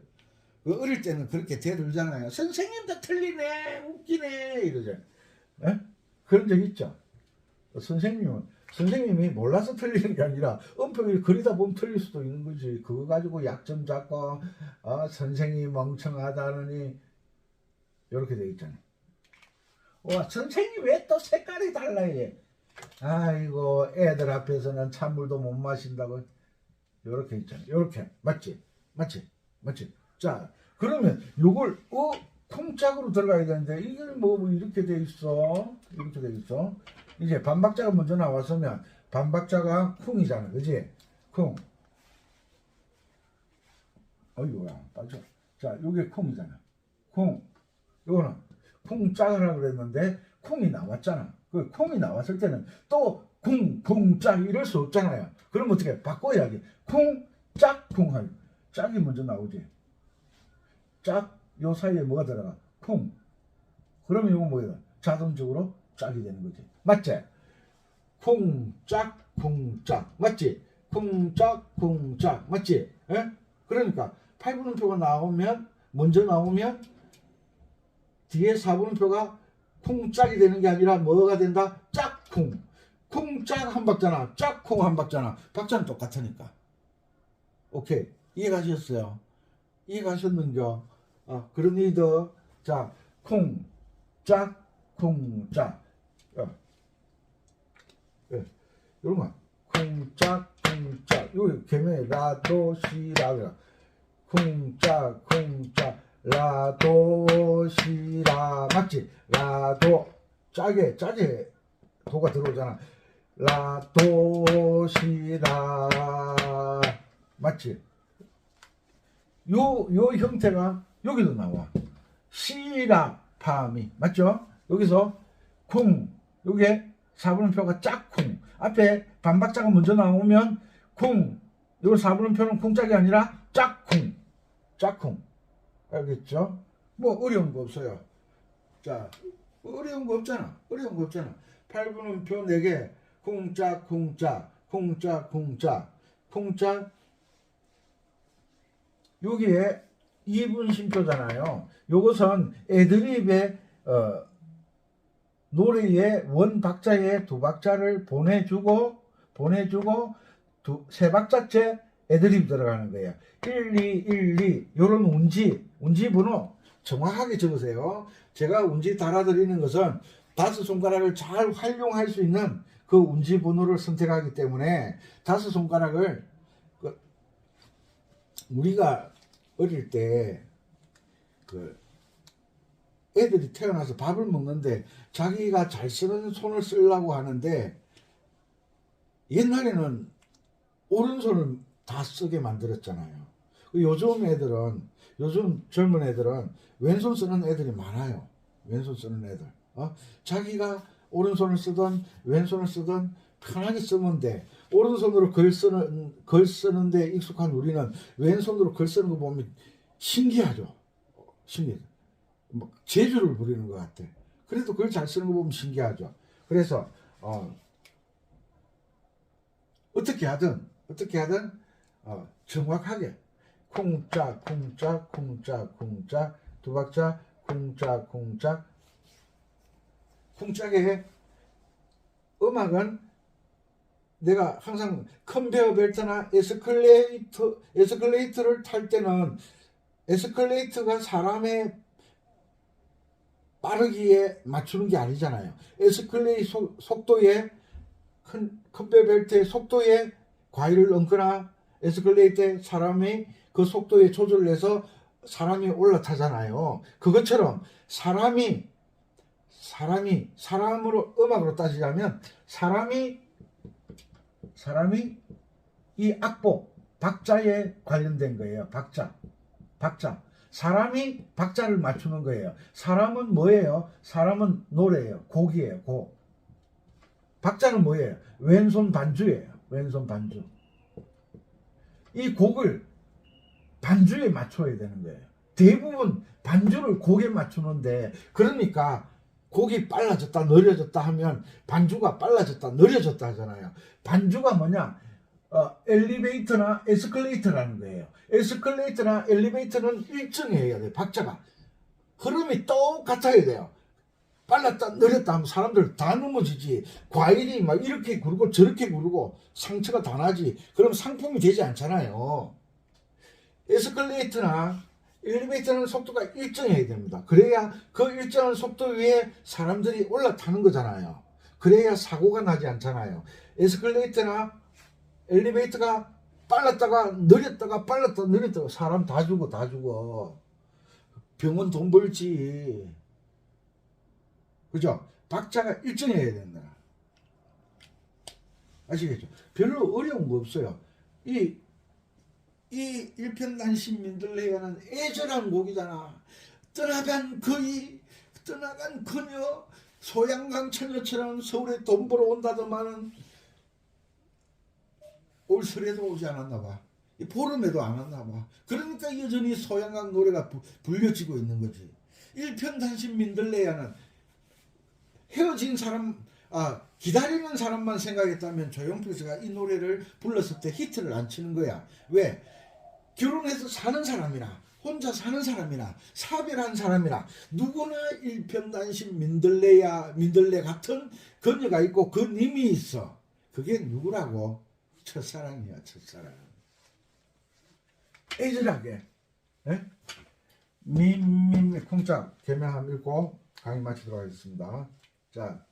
어릴 때는 그렇게 대들잖아요. 선생님도 틀리네, 웃기네, 이러죠. 에? 그런 적 있죠? 선생님이 몰라서 틀리는 게 아니라, 음표를 그리다 보면 틀릴 수도 있는 거지. 그거 가지고 약점 잡고, 선생님이 멍청하다느니, 이렇게 돼 있잖아요. 와, 선생님 왜 또 색깔이 달라, 얘? 아이고, 애들 앞에서는 찬물도 못 마신다고. 요렇게 있잖아. 요렇게. 맞지? 자, 그러면 요걸, 쿵짝으로 들어가야 되는데, 이게 뭐 이렇게 돼 있어. 이제 반박자가 먼저 나왔으면, 반박자가 쿵이잖아. 그지? 쿵. 어이구야, 빠져. 자, 요게 쿵이잖아. 쿵. 요거는 쿵짝이라고 그랬는데, 쿵이 나왔잖아. 그 콩이 나왔을 때는 또 쿵짝 이럴 수 없잖아요. 그럼 어떻게 바꿔야지. 쿵짝 하고 짝이 먼저 나오지. 짝 요 사이에 뭐가 들어가? 쿵. 그러면 이거 뭐야? 자동적으로 짝이 되는 거지. 맞지? 쿵짝 맞지? 쿵짝 맞지? 예? 그러니까 8분음표가 먼저 나오면 뒤에 4분음표가 쿵짝이 되는 게 아니라 뭐가 된다? 짝쿵. 쿵짝 한 박자나 짝쿵 한 박자나 박자는 똑같으니까. 오케이. 이해가셨어요? 이해가셨는겨? 그러니더 자, 쿵짝 쿵짝. 이런 거. 쿵짝 요 개명에 라도시라. 쿵짝 라도시라. 맞지? 라도 짜게 도가 들어오잖아. 라도시라. 맞지? 요 형태가 여기도 나와. 시라 파미. 맞죠? 여기서 쿵. 요게 4분음표가 짝쿵. 앞에 반박자가 먼저 나오면 쿵. 요 4분음표는 쿵짝이 아니라 짝쿵. 알겠죠? 뭐 어려운 거 없어요. 자, 어려운 거 없잖아. 8분음표 4개. 쿵짝 여기에 2분 쉼표잖아요. 요것은 애드립의 노래의 원 박자에 두 박자를 보내주고 세 박자째 애드립 들어가는 거예요. 1, 2, 1, 2 요런 운지 번호 정확하게 적으세요. 제가 운지 달아드리는 것은 다섯 손가락을 잘 활용할 수 있는 그 운지 번호를 선택하기 때문에 다섯 손가락을 우리가 어릴 때 애들이 태어나서 밥을 먹는데 자기가 잘 쓰는 손을 쓰려고 하는데 옛날에는 오른손을 다 쓰게 만들었잖아요. 요즘 젊은 애들은 왼손 쓰는 애들이 많아요. 왼손 쓰는 애들. 자기가 오른손을 쓰든 왼손을 쓰든 편하게 쓰면 돼. 오른손으로 글 쓰는데 익숙한 우리는 왼손으로 글 쓰는 거 보면 신기하죠. 신기해. 뭐 재주를 부리는 것 같아. 그래도 글 잘 쓰는 거 보면 신기하죠. 그래서 어떻게 하든 정확하게 쿵짝 두 박자 쿵짝의 음악은 내가 항상 컨베어 벨트나 에스컬레이터를 탈 때는 에스컬레이터가 사람의 빠르기에 맞추는 게 아니잖아요. 에스컬레이터 속도에 컨베어 벨트의 속도에 과일을 얹거나 에스컬레이터에 사람이 그 속도에 조절을 해서 사람이 올라타잖아요. 그것처럼 사람으로 음악으로 따지자면 사람이 이 악보 박자에 관련된 거예요. 박자 사람이 박자를 맞추는 거예요. 사람은 뭐예요? 사람은 노래예요. 곡이에요. 곡. 박자는 뭐예요? 왼손 반주예요. 왼손 반주. 이 곡을 반주에 맞춰야 되는 거예요. 대부분 반주를 곡에 맞추는데, 그러니까 곡이 빨라졌다 느려졌다 하면 반주가 빨라졌다 느려졌다 하잖아요. 반주가 뭐냐? 엘리베이터나 에스컬레이터라는 거예요. 에스컬레이터나 엘리베이터는 일정해야 돼요. 박자가 흐름이 똑같아야 돼요. 빨랐다 느렸다 하면 사람들 다 넘어지지. 과일이 막 이렇게 구르고 저렇게 구르고 상처가 다 나지. 그럼 상품이 되지 않잖아요. 에스컬레이터나 엘리베이터는 속도가 일정해야 됩니다. 그래야 그 일정한 속도 위에 사람들이 올라타는 거잖아요. 그래야 사고가 나지 않잖아요. 에스컬레이터나 엘리베이터가 빨랐다가 느렸다가 빨랐다가 느렸다가 사람 다 죽어. 병원 돈 벌지. 그죠? 박자가 일정해야 된다. 아시겠죠? 별로 어려운 거 없어요. 이 일편단심 민들레야는 애절한 곡이잖아. 떠나간 그녀 소양강 처녀처럼 서울에 돈 벌어 온다더만은 올 설에도 오지 않았나 봐. 보름에도 안 왔나 봐. 그러니까 여전히 소양강 노래가 불려지고 있는 거지. 일편단심 민들레야는 헤어진 사람, 기다리는 사람만 생각했다면 조용필씨가 이 노래를 불렀을 때 히트를 안 치는 거야. 왜? 결혼해서 사는 사람이나 혼자 사는 사람이나 사별한 사람이나 누구나 일편단심 민들레 같은 그녀가 있고 그 님이 있어. 그게 누구라고? 첫사랑이야. 첫사랑. 애절하게 쿵짝 개명함 읽고 강의 마치도록 하겠습니다. 자,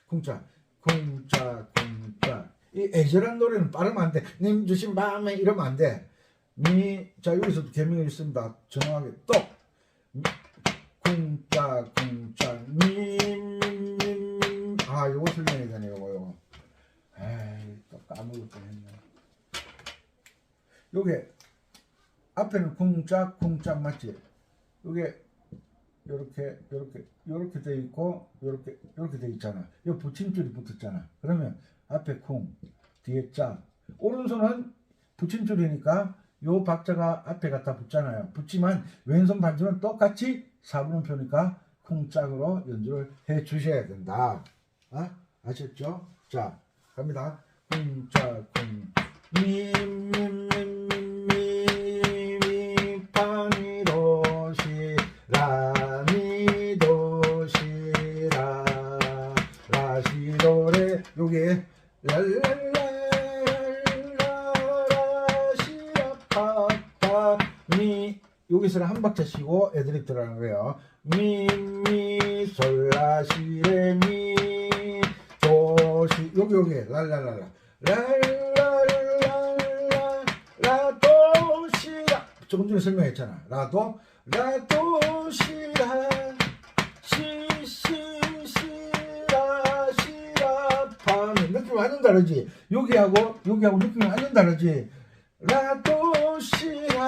쿵짝 이 애절한 노래는 빠르면 안 돼. 님 주신 마음에 이러면 안 돼. 자, 여기서도 개명이 있습니다. 정확하게 또 쿵짝 요거 설명해야 되네. 요거 에이, 또 까먹을 뻔했네. 요게 앞에는 쿵짝 맞지? 요게 요렇게 돼 있고 요렇게 돼 있잖아. 요 붙임줄이 붙었잖아. 그러면 앞에 쿵, 뒤에 짝. 오른손은 붙임줄이니까 요 박자가 앞에 갖다 붙잖아요. 붙지만 왼손 반주는 똑같이 4분음표니까 쿵짝으로 연주를 해 주셔야 된다. 아셨죠? 자, 갑니다. 쿵짝 쿵. 파미로 여기서는 한 박자 쉬고 애드립 들어가는 거예요. 미미솔라시레미 도시 여기 랄랄랄라 랄랄랄라 라도시라 조금 전에 설명했잖아. 라도시라 시시시라 시라파 느낌 완전 다르지. 여기하고 느낌이 완전 다르지. 라도시라파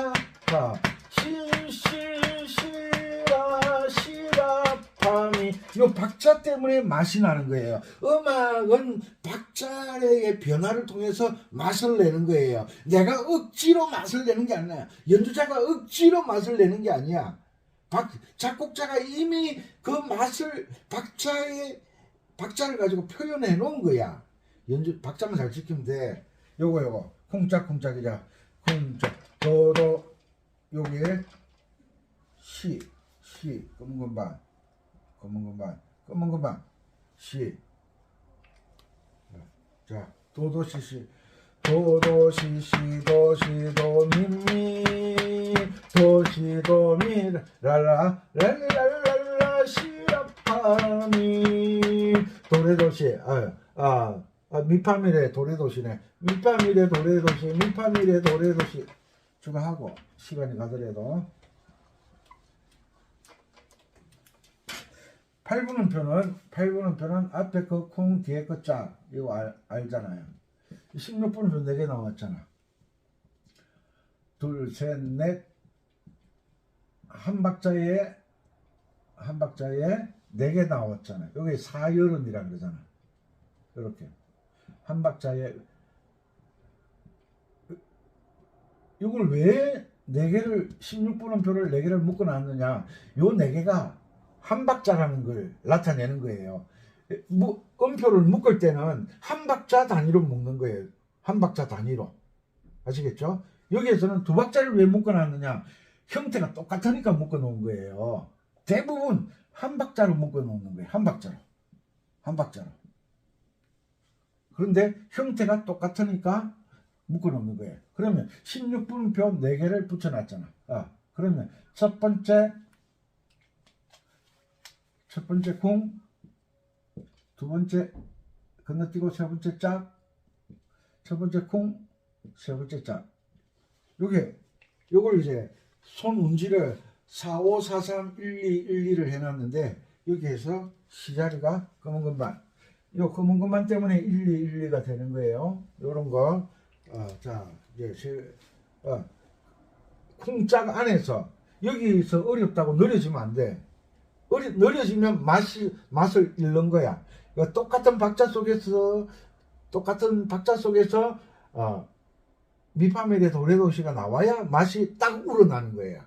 시시시라 시라파미 요 박자 때문에 맛이 나는 거예요. 음악은 박자의 변화를 통해서 맛을 내는 거예요. 내가 억지로 맛을 내는 게 아니야. 연주자가 억지로 맛을 내는 게 아니야. 작곡자가 이미 그 맛을 박자를 가지고 표현해 놓은 거야. 박자만 잘 지키면 돼. 요거 쿵짝쿵짝이자 쿵짝 도도 여기에 시 검은 건반 시 자 도도시시 도시도미미 도시도미 랄라 랄랄랄라 시라파미 도레도시 미파미레 도레도시네. 미파미레 도레도시 추가하고 시간이 가더라도 8분음 표는 앞에 그 콩 뒤에 그 짝 이거 알잖아요. 16분음 표 4개 나왔잖아. 둘, 셋, 넷 한 박자에 4개 나왔잖아. 여기 사열음이라 그러잖아. 이렇게 한 박자에 이걸 왜 4개를 16분음 표를 4개를 묶어 놨느냐. 요 4개가 한 박자라는 걸 나타내는 거예요. 음표를 묶을 때는 한 박자 단위로 묶는 거예요. 한 박자 단위로. 아시겠죠? 여기에서는 2박자를 왜 묶어 놨느냐. 형태가 똑같으니까 묶어 놓은 거예요. 대부분 한 박자로 묶어 놓는 거예요. 한 박자로. 그런데 형태가 똑같으니까 묶어 놓는 거예요. 그러면 16분표 4개를 붙여 놨잖아. 그러면 첫 번째 쿵, 두 번째 건너뛰고 세 번째 짝, 첫 번째 쿵, 세 번째 짝. 요걸 이제 손 운지를 4, 5, 4, 3, 1, 2, 1, 2를 해놨는데 여기에서 시자리가 검은 건반. 요 검은 건반 때문에 1, 2, 1, 2가 되는 거예요. 요런 거. 자, 이제 쿵짝 안에서 여기서 어렵다고 느려지면 안 돼. 느려지면 맛을 잃는 거야. 똑같은 박자 속에서 미파미레 도레도시가 나와야 맛이 딱 우러나는 거예요.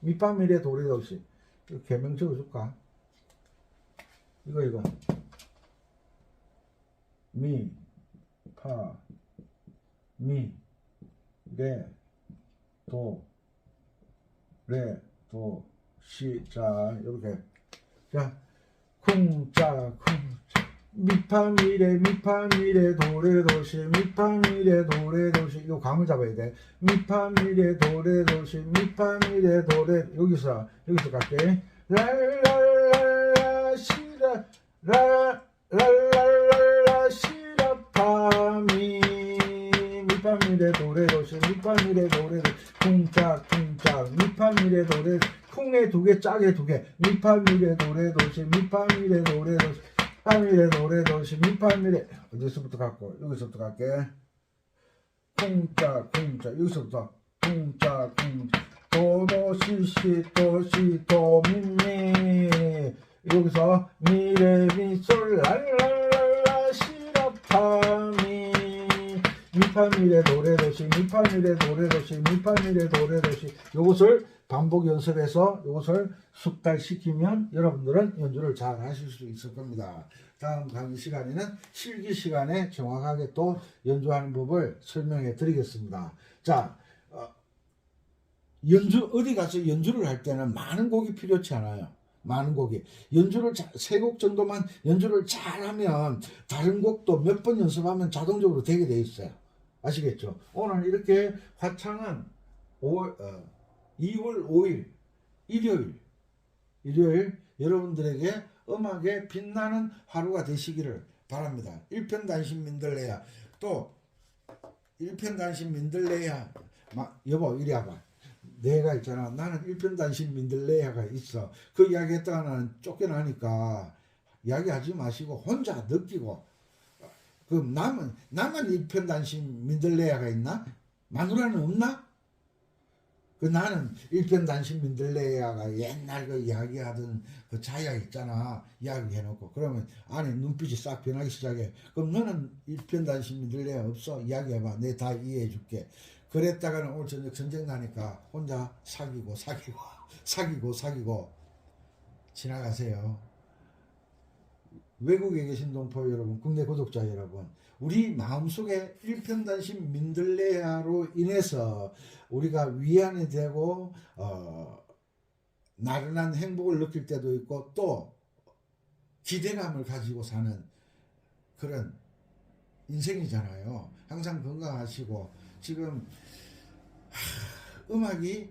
미파미레 도레도시. 이거 개명 적어줄까? 이거 미, 파, 미, 레, 도, 시. 자, 이렇게. 자, 쿵짜 미파미레 도레도시 미파미레 도레도시. 이거 감을 잡아야 돼. 미파미레 도레도시 미파미레 도레. 여기서 갈게. 랄랄랄라 시라 랄랄랄라 시라파미 미파미레 도레도시 미파미레 도레도시 쿵짝 미파미레 도레. 쿵에 2개 짝에 2개 미파미레 도레도시 미파미레 도레도시 파미레 도레도시 미파미레. 어디서부터 갈고 여기서부터 갈게. 쿵짝 여기서부터 쿵짝 도도시시 도시 도미미. 여기서 미레미솔 랄랄랄라 시라파미 미파미레 도레도시 미파미레 도레도시 미파미레 도레도시. 요것을 반복 연습해서 이것을 숙달시키면 여러분들은 연주를 잘 하실 수 있을 겁니다. 다음 강의 시간에는 실기 시간에 정확하게 또 연주하는 법을 설명해 드리겠습니다. 자, 어디 가서 연주를 할 때는 많은 곡이 필요치 않아요. 많은 곡이. 연주를 3곡 정도만 연주를 잘하면 다른 곡도 몇 번 연습하면 자동적으로 되게 돼 있어요. 아시겠죠? 오늘 이렇게 화창한 5월 2월 5일 일요일 여러분들에게 음악의 빛나는 하루가 되시기를 바랍니다. 일편단심 민들레야. 또 일편단심 민들레야. 여보 이리 와봐. 내가 있잖아. 나는 일편단심 민들레야가 있어. 그 이야기했다가 나는 쫓겨나니까 이야기하지 마시고 혼자 느끼고. 그럼 나만 일편단심 민들레야가 있나? 마누라는 없나? 그 나는 일편단심 민들레야가 옛날 그 이야기하던 그 자야 있잖아. 이야기해놓고 그러면 안에 눈빛이 싹 변하기 시작해. 그럼 너는 일편단심 민들레야 없어? 이야기해봐. 내 다 이해해줄게. 그랬다가는 오늘 저녁 전쟁 나니까 혼자 사귀고 지나가세요. 외국에 계신 동포 여러분, 국내 구독자 여러분, 우리 마음속에 일편단심 민들레야로 인해서 우리가 위안이 되고 나른한 행복을 느낄 때도 있고 또 기대감을 가지고 사는 그런 인생이잖아요. 항상 건강하시고 지금 음악이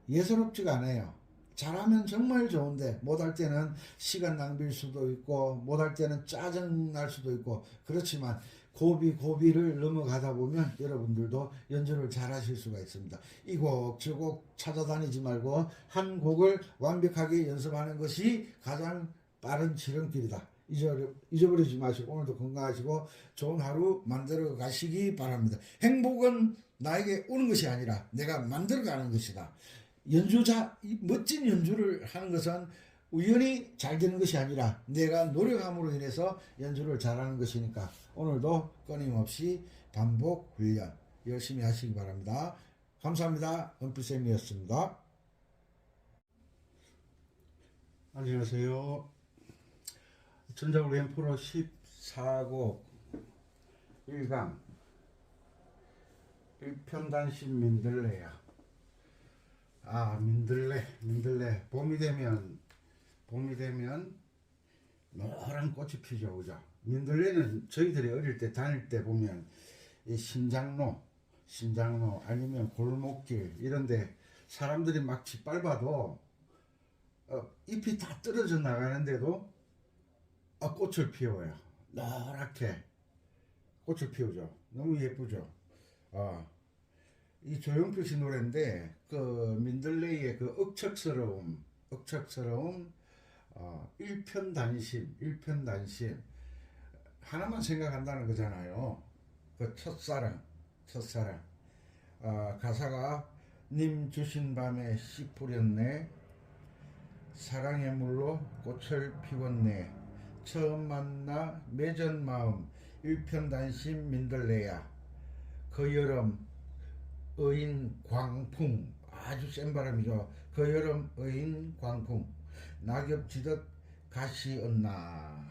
예사롭지가 않아요. 잘하면 정말 좋은데 못할 때는 시간 낭비일 수도 있고 못할 때는 짜증 날 수도 있고 그렇지만 고비를 넘어가다 보면 여러분들도 연주를 잘 하실 수가 있습니다. 이 곡 저 곡 찾아다니지 말고 한 곡을 완벽하게 연습하는 것이 가장 빠른 지름길이다. 잊어버리지 마시고 오늘도 건강하시고 좋은 하루 만들어 가시기 바랍니다. 행복은 나에게 오는 것이 아니라 내가 만들어 가는 것이다. 멋진 연주를 하는 것은 우연히 잘 되는 것이 아니라 내가 노력함으로 인해서 연주를 잘하는 것이니까 오늘도 끊임없이 반복 훈련 열심히 하시기 바랍니다. 감사합니다. 은필쌤이었습니다. 안녕하세요. 전자울 앰프로 14곡 1강 일편단심 민들레야. 민들레 봄이 되면 노란 꽃이 피죠. 그죠? 민들레는 저희들이 어릴 때 다닐 때 보면 이 신장로 아니면 골목길 이런데 사람들이 막 짓밟아도 잎이 다 떨어져 나가는데도 꽃을 피워요. 노랗게 꽃을 피우죠. 너무 예쁘죠. 이 조용필 씨 노래인데 그 민들레이의 그 억척스러움 일편단심 하나만 생각한다는 거잖아요. 그 첫사랑 가사가 님 주신 밤에 씨 뿌렸네 사랑의 물로 꽃을 피웠네 처음 만나 맺은 마음 일편단심 민들레야 그 여름 의인 광풍 아주 센 바람이죠. 그 여름 의인 광풍 낙엽 지듯 가시었나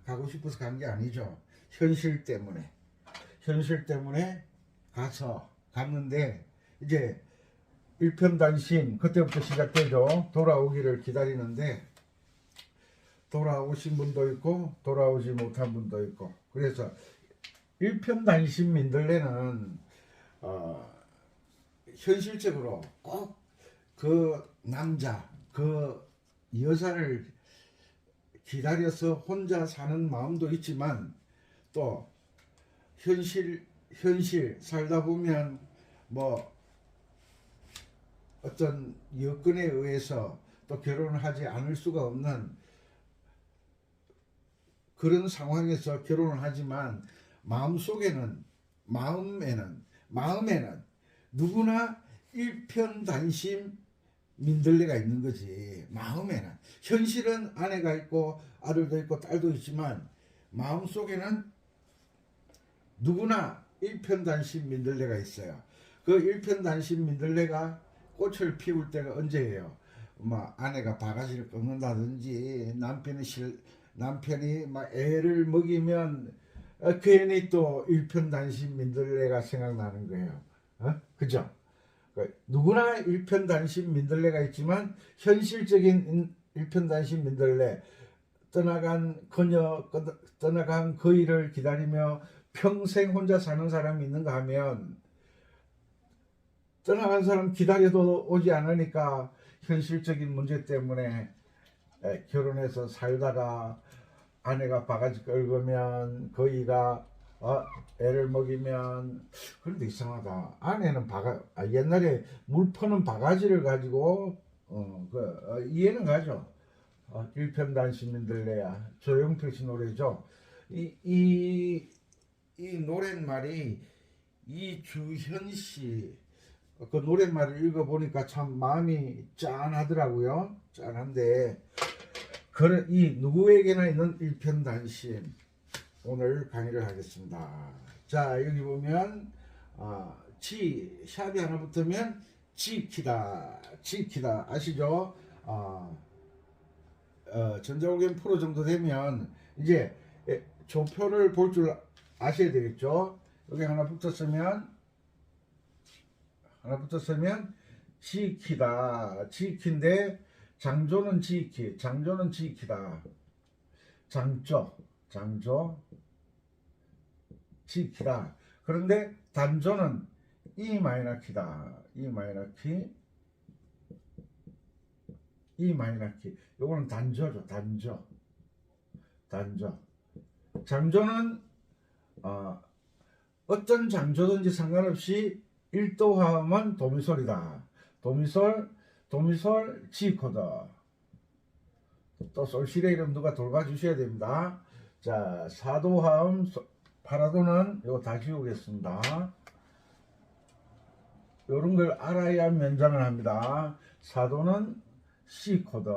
가고 싶어서 간 게 아니죠. 현실 때문에 갔는데 이제 일편단심 그때부터 시작되죠. 돌아오기를 기다리는데 돌아오신 분도 있고 돌아오지 못한 분도 있고 그래서 일편단심 민들레는 현실적으로 꼭 그 남자 그 여자를 기다려서 혼자 사는 마음도 있지만 또 현실 살다 보면 뭐 어떤 여건에 의해서 또 결혼을 하지 않을 수가 없는 그런 상황에서 결혼을 하지만 마음에는 누구나 일편단심 민들레가 있는 거지. 마음에는 현실은 아내가 있고 아들도 있고 딸도 있지만 마음속에는 누구나 일편단심 민들레가 있어요. 그 일편단심 민들레가 꽃을 피울 때가 언제예요? 아내가 바가지를 꺾는다든지 남편이 막 애를 먹이면 괜히 또 일편단심 민들레가 생각나는 거예요. 그죠? 누구나 일편단심 민들레가 있지만 현실적인 일편단심 민들레 떠나간 그이를 기다리며 평생 혼자 사는 사람이 있는가 하면 떠나간 사람 기다려도 오지 않으니까 현실적인 문제 때문에 결혼해서 살다가 아내가 바가지 긁으면 거기가 애를 먹이면 그런데 이상하다. 아내는 옛날에 물 퍼는 바가지를 가지고 이해는 가죠. 일편단 시민들래야 조용필 씨 노래죠. 이 노랫말이 이주현 씨 그 노랫말을 읽어보니까 참 마음이 짠하더라고요. 짠한데 이 누구에게나 있는 일편단심 오늘 강의를 하겠습니다. 자 여기 보면 샵이 하나 붙으면 지키다 아시죠? 전자올게임 프로 정도 되면 이제 조표를 볼 줄 아셔야 되겠죠. 여기 하나 붙었으면 지키인데 장조는 지키다. 장조 지키다. 그런데 단조는 이 마이너 키다. 이 마이너 키. 요거는 단조죠. 단조. 장조는 어떤 장조든지 상관없이 1도 화음은 도미솔이다. 도미솔 G코드. 또 솔시레 이름 누가 돌봐주셔야 됩니다. 자, 4도 화음 파라도는 이거 다 지우겠습니다. 요런 걸 알아야 면장을 합니다. 4도는 C코드.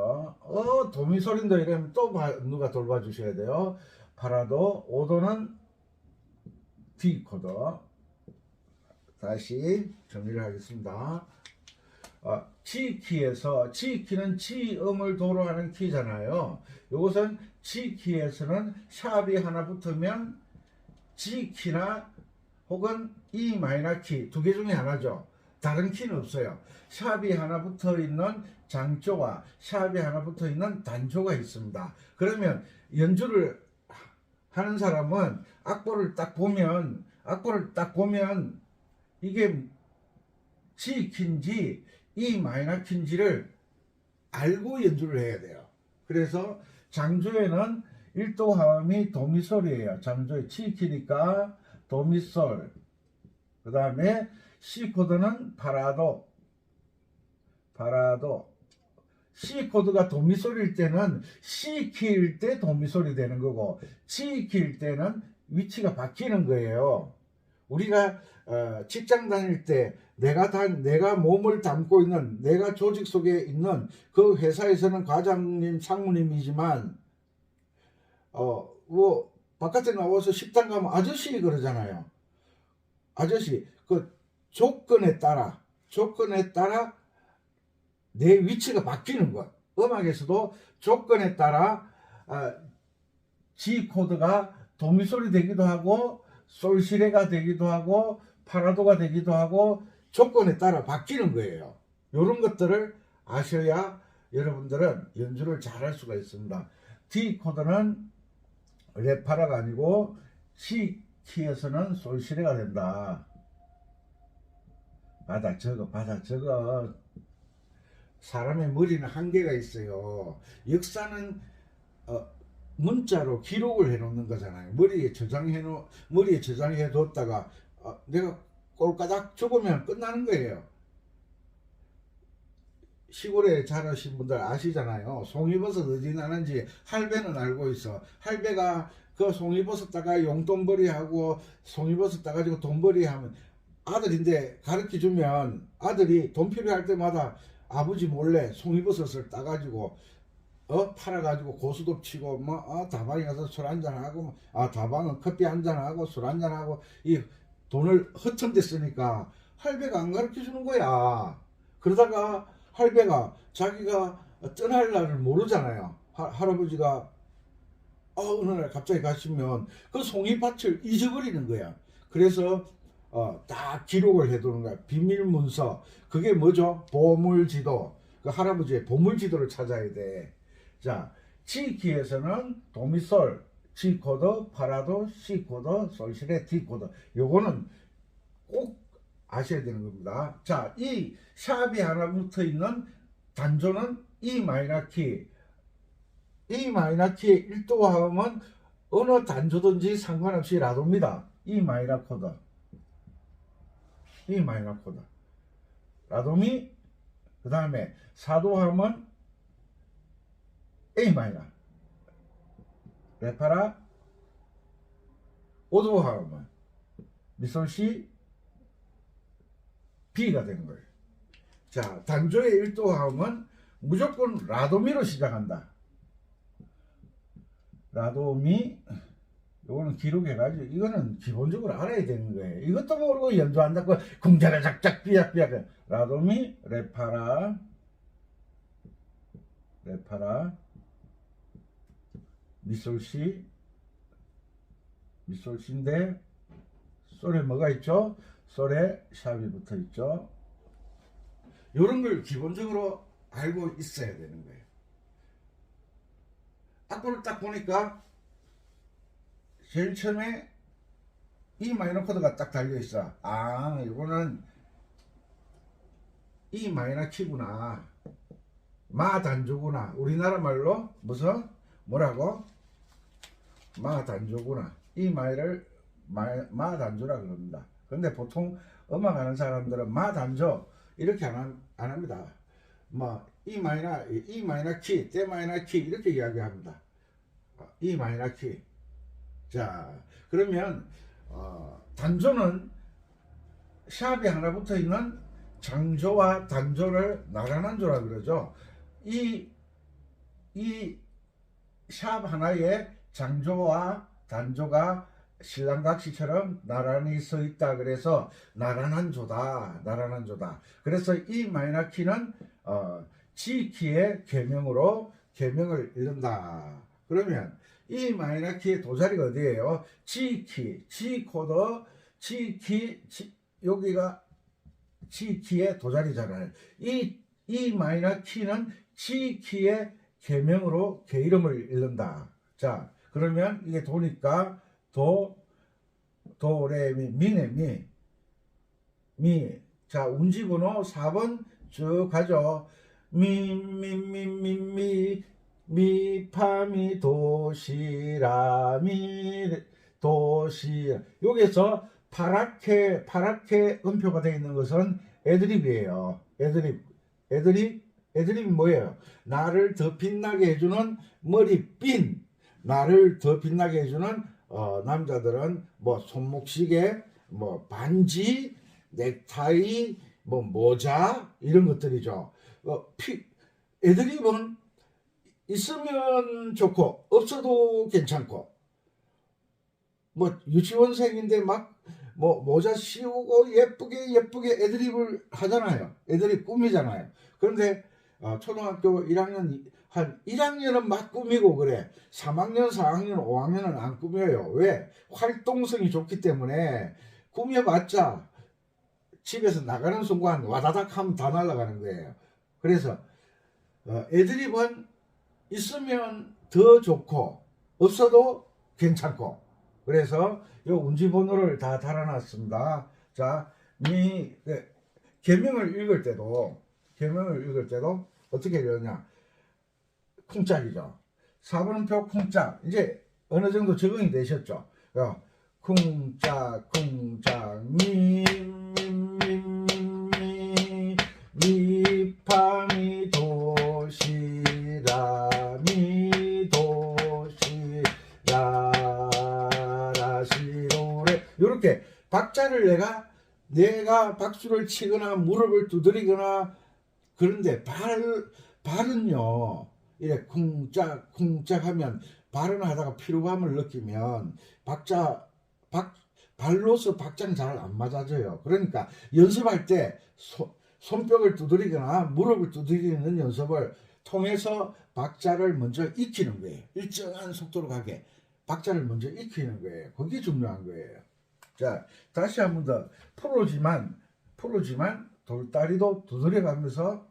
도미솔인데 이러면 또 누가 돌봐주셔야 돼요. 파라도. 5도는 D코드. 다시 정리를 하겠습니다. G키에서 G키는 G음을 도로하는 키잖아요. 이것은 G키에서는 샵이 하나 붙으면 G키나 혹은 E 마이너 키 두 개 중에 하나죠. 다른 키는 없어요. 샵이 하나 붙어 있는 장조와 샵이 하나 붙어 있는 단조가 있습니다. 그러면 연주를 하는 사람은 악보를 딱 보면 이게 G 키인지 E 마이너 키인지를 알고 연주를 해야 돼요. 그래서 장조에는 1도 화음이 도미솔이에요. 장조의 G 키니까 도미솔. 그 다음에 C 코드는 파라도. C 코드가 도미솔일 때는 C 키일 때 도미솔이 되는 거고 G 키일 때는 위치가 바뀌는 거예요. 우리가 직장 다닐 때 내가 몸을 담고 있는 내가 조직 속에 있는 그 회사에서는 과장님, 상무님이지만 뭐 바깥에 나와서 식당 가면 아저씨 그러잖아요. 아저씨 그 조건에 따라 내 위치가 바뀌는 것. 음악에서도 조건에 따라 G 코드가 도미솔이 되기도 하고 솔시레가 되기도 하고 파라도가 되기도 하고 조건에 따라 바뀌는 거예요. 이런 것들을 아셔야 여러분들은 연주를 잘할 수가 있습니다. D 코드는 레파라가 아니고 C 키에서는 솔시레가 된다. 받아 적어. 사람의 머리는 한계가 있어요. 역사는 문자로 기록을 해놓는 거잖아요. 머리에 저장해 뒀다가 내가 꼴까닥 죽으면 끝나는 거예요. 시골에 자라신 분들 아시잖아요. 송이버섯 어디 나는지 할배는 알고 있어. 할배가 그 송이버섯 따가 용돈벌이하고 송이버섯 따가지고 돈벌이 하면 아들인데 가르쳐 주면 아들이 돈 필요할 때마다 아버지 몰래 송이버섯을 따가지고 팔아가지고 고수도 치고 다방에 가서 술 한잔하고 다방은 커피 한잔하고 술 한잔하고 이 돈을 허천데 쓰니까 할배가 안 가르쳐 주는 거야. 그러다가 할배가 자기가 떠날 날을 모르잖아요. 할아버지가 어느 날 갑자기 가시면 그 송이밭을 잊어버리는 거야. 그래서 다 기록을 해두는 거야. 비밀문서. 그게 뭐죠? 보물지도. 그 할아버지의 보물지도를 찾아야 돼. 자, G키에서는 도미솔, G코드, 파라도, C코드, 솔시레, D코드. 요거는 꼭 아셔야 되는 겁니다. 자, 이 샵이 하나 붙어 있는 단조는 E 마이너 키. E 마이너 키 1도 화음은 어느 단조든지 상관없이 라도입니다. E 마이너 코드. E 마이너 코드. 라도미, 그 다음에 4도 화음은 A 마이너. 레파라, 5도 화음은 미솔시 B가 되는 거예요. 자, 단조의 1도 화음은 무조건 라도미로 시작한다. 라도미, 요거는 기록해가지고 이거는 기본적으로 알아야 되는 거예요. 이것도 모르고 연주한다고 궁자가 작작 삐약삐약. 라도미, 레파라, 미솔시, 미솔시인데 솔에 뭐가 있죠? 솔에 샵이 붙어 있죠. 이런 걸 기본적으로 알고 있어야 되는 거예요. 악보를 딱 보니까 제일 처음에 E 마이너 코드가 딱 달려 있어. 아, 이거는 E 마이너 키구나. 마 단조구나. 우리나라 말로 무슨 뭐라고? 마 단조구나. E 마이너를 마 단조라 그럽니다. 근데 보통 음악 하는 사람들은 마 단조 이렇게 안 합니다. 뭐 E 마이너 키, D 마이너 키 이렇게 이야기합니다. E 마이너 키. 자, 그러면 단조는 샵이 하나 붙어 있는 장조와 단조를 나란한조라 그러죠. 이 샵 하나에 장조와 단조가 신랑각시처럼 나란히 서 있다. 그래서 나란한 조다. 그래서 이 마이너 키는 G 키의 계명으로 계명을 읽는다. 그러면 이 마이너 키의 도자리가 어디예요? G 키, G 코드, G 키, 여기가 G 키의 도자리잖아요. 이 마이너 키는 G 키의 계명으로 계 이름을 읽는다. 자, 그러면 이게 도니까 도, 레, 미네, 미. 자, 운지번호 4번 쭉 가죠. 미, 파, 미, 도, 시, 라, 미, 도, 시. 여기서 파랗게 음표가 되어 있는 것은 애드립이에요. 애드립이 뭐예요? 나를 더 빛나게 해주는 머리핀. 나를 더 빛나게 해주는 남자들은 뭐 손목시계, 뭐 반지, 넥타이, 뭐 모자 이런 것들이죠. 애드립은 있으면 좋고 없어도 괜찮고, 뭐 유치원생인데 막 뭐 모자 씌우고 예쁘게 애드립을 하잖아요. 애드립 꾸미잖아요. 그런데 초등학교 1학년 한 1학년은 막 꾸미고 그래. 3학년, 4학년, 5학년은 안 꾸며요. 왜? 활동성이 좋기 때문에. 꾸며봤자 집에서 나가는 순간 와다닥 하면 다 날아가는 거예요. 그래서 애드립은 있으면 더 좋고 없어도 괜찮고. 그래서 요 운지번호를 다 달아놨습니다. 자, 계명을 읽을 때도 어떻게 되느냐? 쿵짝이죠. 4번음표 쿵짝. 이제 어느 정도 적응이 되셨죠? 쿵짝, 미, 파, 미, 도, 시, 라, 미, 도, 시, 라, 시, 도, 레. 요렇게 박자를 내가 박수를 치거나 무릎을 두드리거나, 그런데 발은요, 이래 쿵짝 하면 발언하다가 피로감을 느끼면 발로서 박자는 잘 안 맞아져요. 그러니까 연습할 때 손뼉을 두드리거나 무릎을 두드리는 연습을 통해서 박자를 먼저 익히는 거예요. 일정한 속도로 가게 박자를 먼저 익히는 거예요. 그게 중요한 거예요. 자, 다시 한 번 더. 프로지만 돌다리도 두드려가면서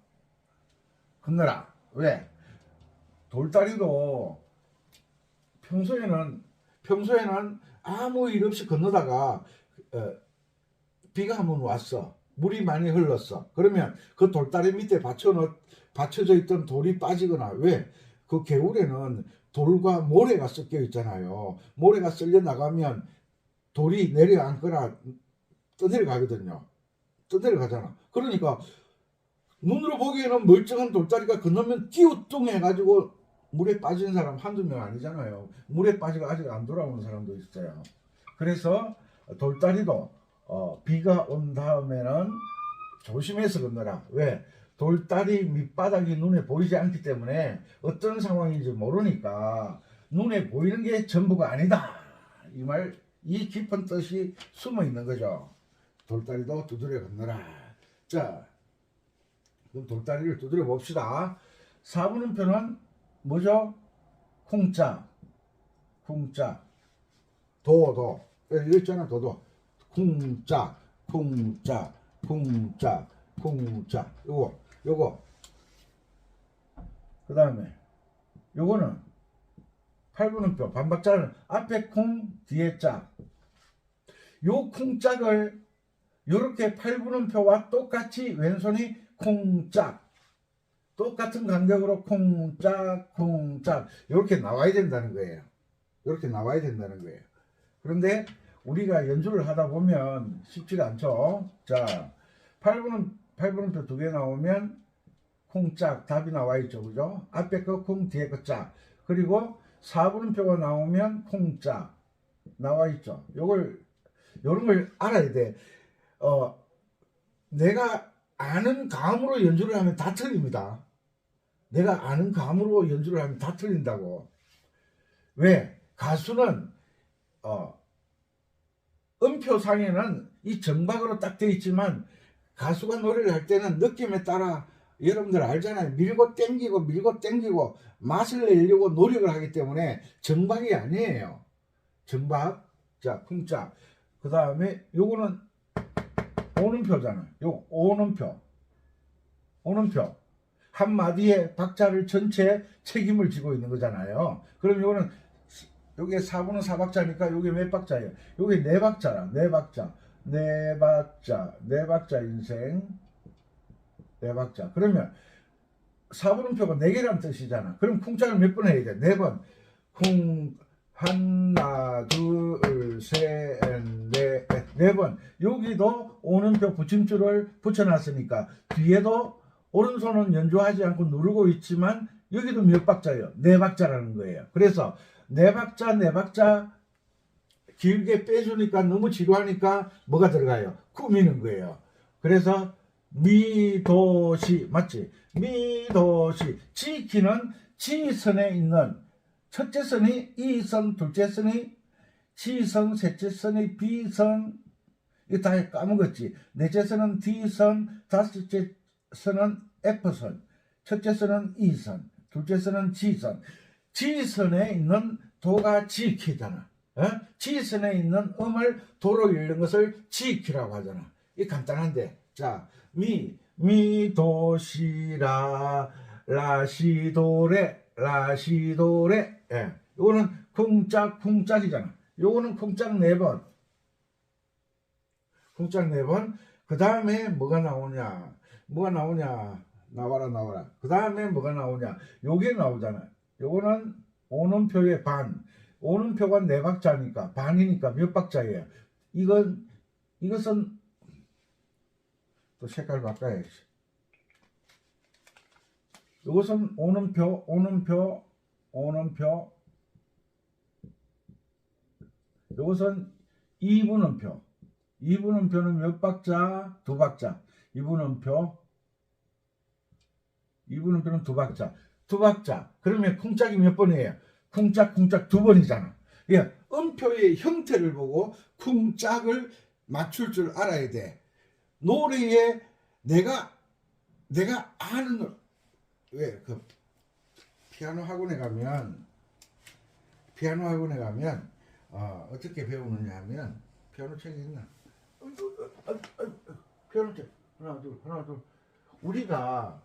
건너라. 왜? 돌다리도 평소에는 아무 일 없이 건너다가 비가 한번 왔어. 물이 많이 흘렀어. 그러면 그 돌다리 밑에 받쳐져 있던 돌이 빠지거나, 왜? 그 개울에는 돌과 모래가 섞여 있잖아요. 모래가 썰려 나가면 돌이 내려앉거나 떠내려가거든요. 떠내려가잖아. 그러니까 눈으로 보기에는 멀쩡한 돌다리가 건너면 띄우뚱해가지고 물에 빠진 사람 한두 명 아니잖아요. 물에 빠지고 아직 안 돌아오는 사람도 있어요. 그래서 돌다리도 비가 온 다음에는 조심해서 건너라. 왜? 돌다리 밑바닥이 눈에 보이지 않기 때문에 어떤 상황인지 모르니까 눈에 보이는 게 전부가 아니다. 이 깊은 뜻이 숨어 있는 거죠. 돌다리도 두드려 건너라. 자, 그럼 돌다리를 두드려 봅시다. 4분음표는 뭐죠? 쿵짝, 쿵짝, 도. 여기 있잖아, 도도. 쿵짝, 쿵짝, 쿵짝, 쿵짝. 요거. 그 다음에 요거는 8분음표 반박자는 앞에 쿵 뒤에 짝. 요 쿵짝을 요렇게 8분음표와 똑같이 왼손이 쿵짝, 똑같은 간격으로 쿵짝 쿵짝 이렇게 나와야 된다는 거예요. 이렇게 나와야 된다는 거예요. 그런데 우리가 연주를 하다 보면 쉽지가 않죠. 자, 8분음표 두 개 나오면 쿵짝 답이 나와 있죠. 그죠? 앞에 거 쿵 뒤에 거 짝. 그리고 4분음표가 나오면 쿵짝 나와 있죠. 요런 걸 알아야 돼. 내가 아는 감으로 연주를 하면 다 틀립니다. 내가 아는 감으로 연주를 하면 다 틀린다고. 왜? 가수는 음표상에는 이 정박으로 딱 되어 있지만 가수가 노래를 할 때는 느낌에 따라 여러분들 알잖아요. 밀고 땡기고 맛을 내려고 노력을 하기 때문에 정박이 아니에요. 정박. 자, 쿵짝. 그 다음에 요거는 오는표잖아. 요 오는표. 한 마디에 박자를 전체 책임을 지고 있는 거잖아요. 그럼 요거는 요게 4분은 4박자니까 요게 몇 박자예요? 요게 4박자라. 4박자 인생 4박자. 그러면 4분음표가 4개라는 뜻이잖아. 그럼 쿵짝을 몇 번 해야 돼? 4번. 쿵 하나 둘 셋 넷 4번. 여기도 오는표 붙임줄을 붙여놨으니까 뒤에도 오른손은 연주하지 않고 누르고 있지만 여기도 몇 박자예요? 4박자라는 거예요. 그래서 4박자 길게 빼주니까 너무 지루하니까 뭐가 들어가요? 꾸미는 거예요. 그래서 미도시 맞지? 미도시. 지키는 지선에 있는 첫째 선이 이선, 둘째 선이 지선, 셋째 선이 비선. 이거 다 까먹었지. 넷째 선은 D선, 다섯째 선은 F선, 첫째 선은 E선, 둘째 선은 G선. G선에 있는 도가 지키잖아. G선에 있는 음을 도로 읽는 것을 지키라고 하잖아. 이 간단한데. 자, 미도시라 라시도레. 예. 요거는 쿵짝이잖아. 요거는 쿵짝 4번. 그 다음에 뭐가 나오냐. 나와라. 그 다음에 뭐가 나오냐. 요게 나오잖아. 요거는 오는표의 반. 오는표가 4박자니까 반이니까 몇 박자예요? 이것은 또 색깔 바꿔야지. 이것은 오는표. 이것은 2분음표. 2분음표는 몇 박자? 2박자. 2분음표는 2박자. 그러면 쿵짝이 몇 번이에요? 쿵짝 2번이잖아. 예, 음표의 형태를 보고 쿵짝을 맞출 줄 알아야 돼. 노래에 내가 아는 왜 그 피아노 학원에 가면 어떻게 배우느냐 하면 피아노 책이 있나? 피아노 책 하나 둘 우리가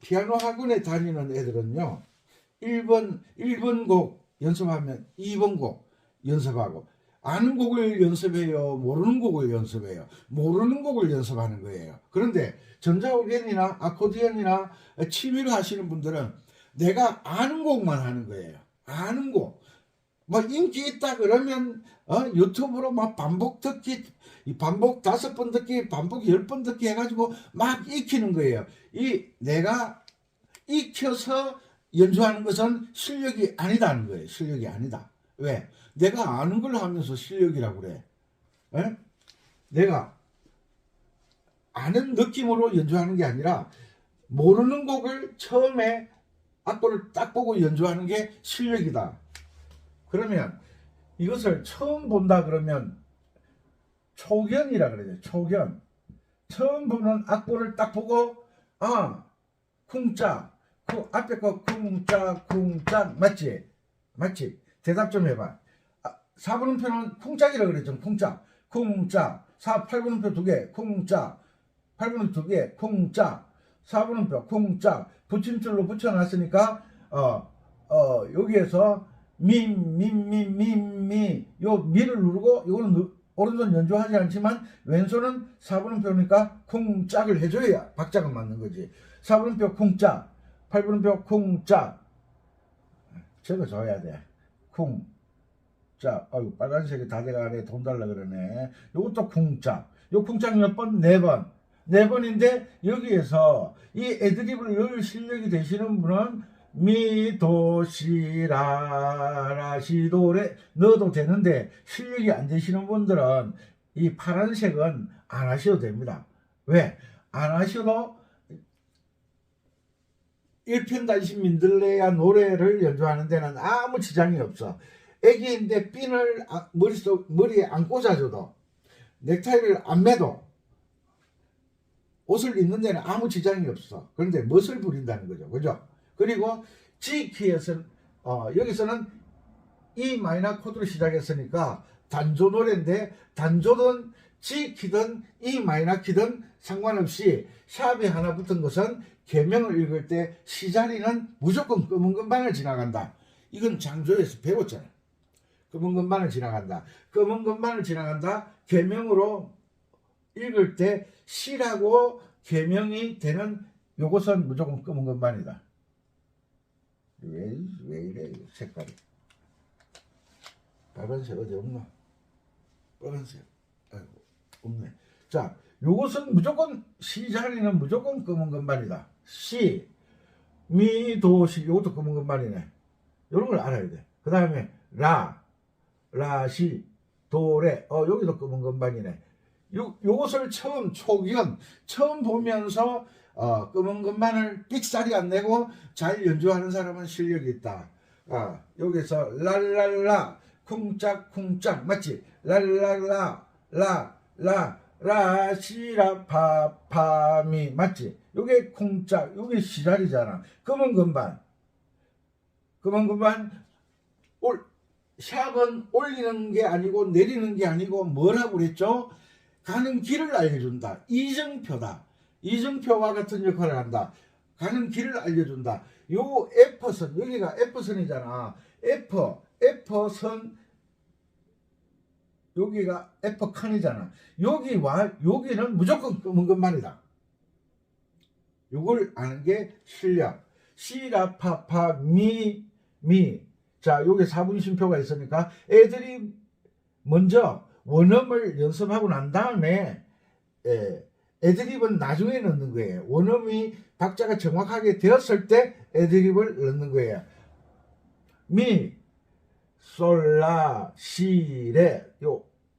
피아노 학원에 다니는 애들은요 1번 곡 연습하면 2번 곡 연습하고 아는 곡을 연습해요? 모르는 곡을 연습해요? 모르는 곡을 연습하는 거예요. 그런데 전자오겐이나 아코디언이나 취미로 하시는 분들은 내가 아는 곡만 하는 거예요. 아는 곡. 뭐 인기 있다 그러면 유튜브로 막 반복 듣기, 반복 5번 듣기, 반복 10번 듣기 해가지고 막 익히는 거예요. 이 내가 익혀서 연주하는 것은 실력이 아니다는 거예요. 실력이 아니다. 왜? 내가 아는 걸 하면서 실력이라고 그래. 에? 내가 아는 느낌으로 연주하는 게 아니라 모르는 곡을 처음에 악보를 딱 보고 연주하는 게 실력이다. 그러면 이것을 처음 본다 그러면 초견이라 그러죠. 초견. 처음 보는 악보를 딱 보고 쿵짝. 그 앞에 거 쿵짝 쿵짝 맞지? 맞지? 대답 좀 해봐. 4분음표는 쿵짝이라 그랬죠. 쿵짝. 쿵짝. 8분음표 2개. 쿵짝. 8분음표 2개. 쿵짝. 4분음표 쿵짝. 붙임줄로 붙여놨으니까 여기에서 미 요 미를 누르고 이거는 오른손 연주하지 않지만 왼손은 4분음표니까 쿵짝을 해줘야 박자가 맞는 거지. 4분음표 쿵짝, 8분음표 쿵짝. 적어줘야 돼. 쿵짝. 아유, 빨간색이 다 돼가네. 돈 달라 그러네. 요것도 쿵짝. 요 쿵짝 몇 번? 4번. 4번인데 여기에서 이 애드립을 넣을 실력이 되시는 분은 미, 도, 시, 라, 시, 도, 레 넣어도 되는데 실력이 안 되시는 분들은 이 파란색은 안 하셔도 됩니다. 왜? 안 하셔도 일편단심 민들레야 노래를 연주하는 데는 아무 지장이 없어. 애기인데 핀을 머리에 안 꽂아줘도 넥타이를 안 매도 옷을 입는 데는 아무 지장이 없어. 그런데 멋을 부린다는 거죠. 그죠? 그리고 G키에서는 여기서는 E 마이너 코드로 시작했으니까 단조 노래인데 단조든 G키든 E 마이너 키든 상관없이 샵이 하나 붙은 것은 계명을 읽을 때 시자리는 무조건 검은 건반을 지나간다. 이건 장조에서 배웠잖아. 검은 건반을 지나간다. 검은 건반을 지나간다. 계명으로 읽을 때 시라고 계명이 되는 요것은 무조건 검은 건반이다. 왜 이래 색깔이. 빨간색 어디 없나? 빨간색 아이고 없네. 자, 요것은 무조건 시 자리는 무조건 검은 건반이다. 시, 미, 도, 시 요것도 검은 건반이네. 요런 걸 알아야 돼. 그 다음에 라, 시, 도, 레 여기도 검은 건반이네. 요것을 초기은 처음 보면서 검은 건반을 삑사리 안 내고 잘 연주하는 사람은 실력이 있다. 여기서 랄랄라 쿵짝 쿵짝 맞지? 랄랄라 라시라 파미 맞지? 요게 쿵짝 요게 시자리잖아. 검은 건반 샵은 올리는 게 아니고 내리는 게 아니고 뭐라고 그랬죠? 가는 길을 알려준다. 이정표다. 이정표와 같은 역할을 한다. 가는 길을 알려준다. 요 F선, 여기가 F선이잖아. F선, 여기가 F칸이잖아. 여기와 여기는 무조건 검은 것만이다. 요걸 아는 게 실력. 시라파파 미. 자, 여기 4분심표가 있으니까 애들이 먼저 원음을 연습하고 난 다음에 애드립은 나중에 넣는 거예요. 원음이 박자가 정확하게 되었을 때 애드립을 넣는 거예요. 미, 솔라, 시, 레.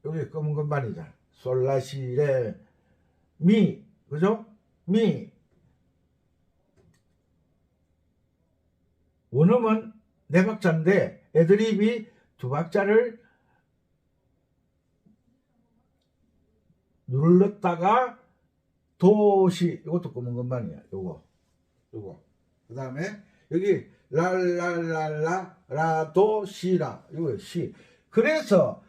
여기 검은 건반이잖아. 솔라, 시, 레. 미, 그죠? 미. 원음은 4박자인데 애드립이 2박자를 눌렀다가 도시 이것도 검은 건반이야. 요거 그 다음에 여기 랄랄랄라 라도시라 이거 시. 그래서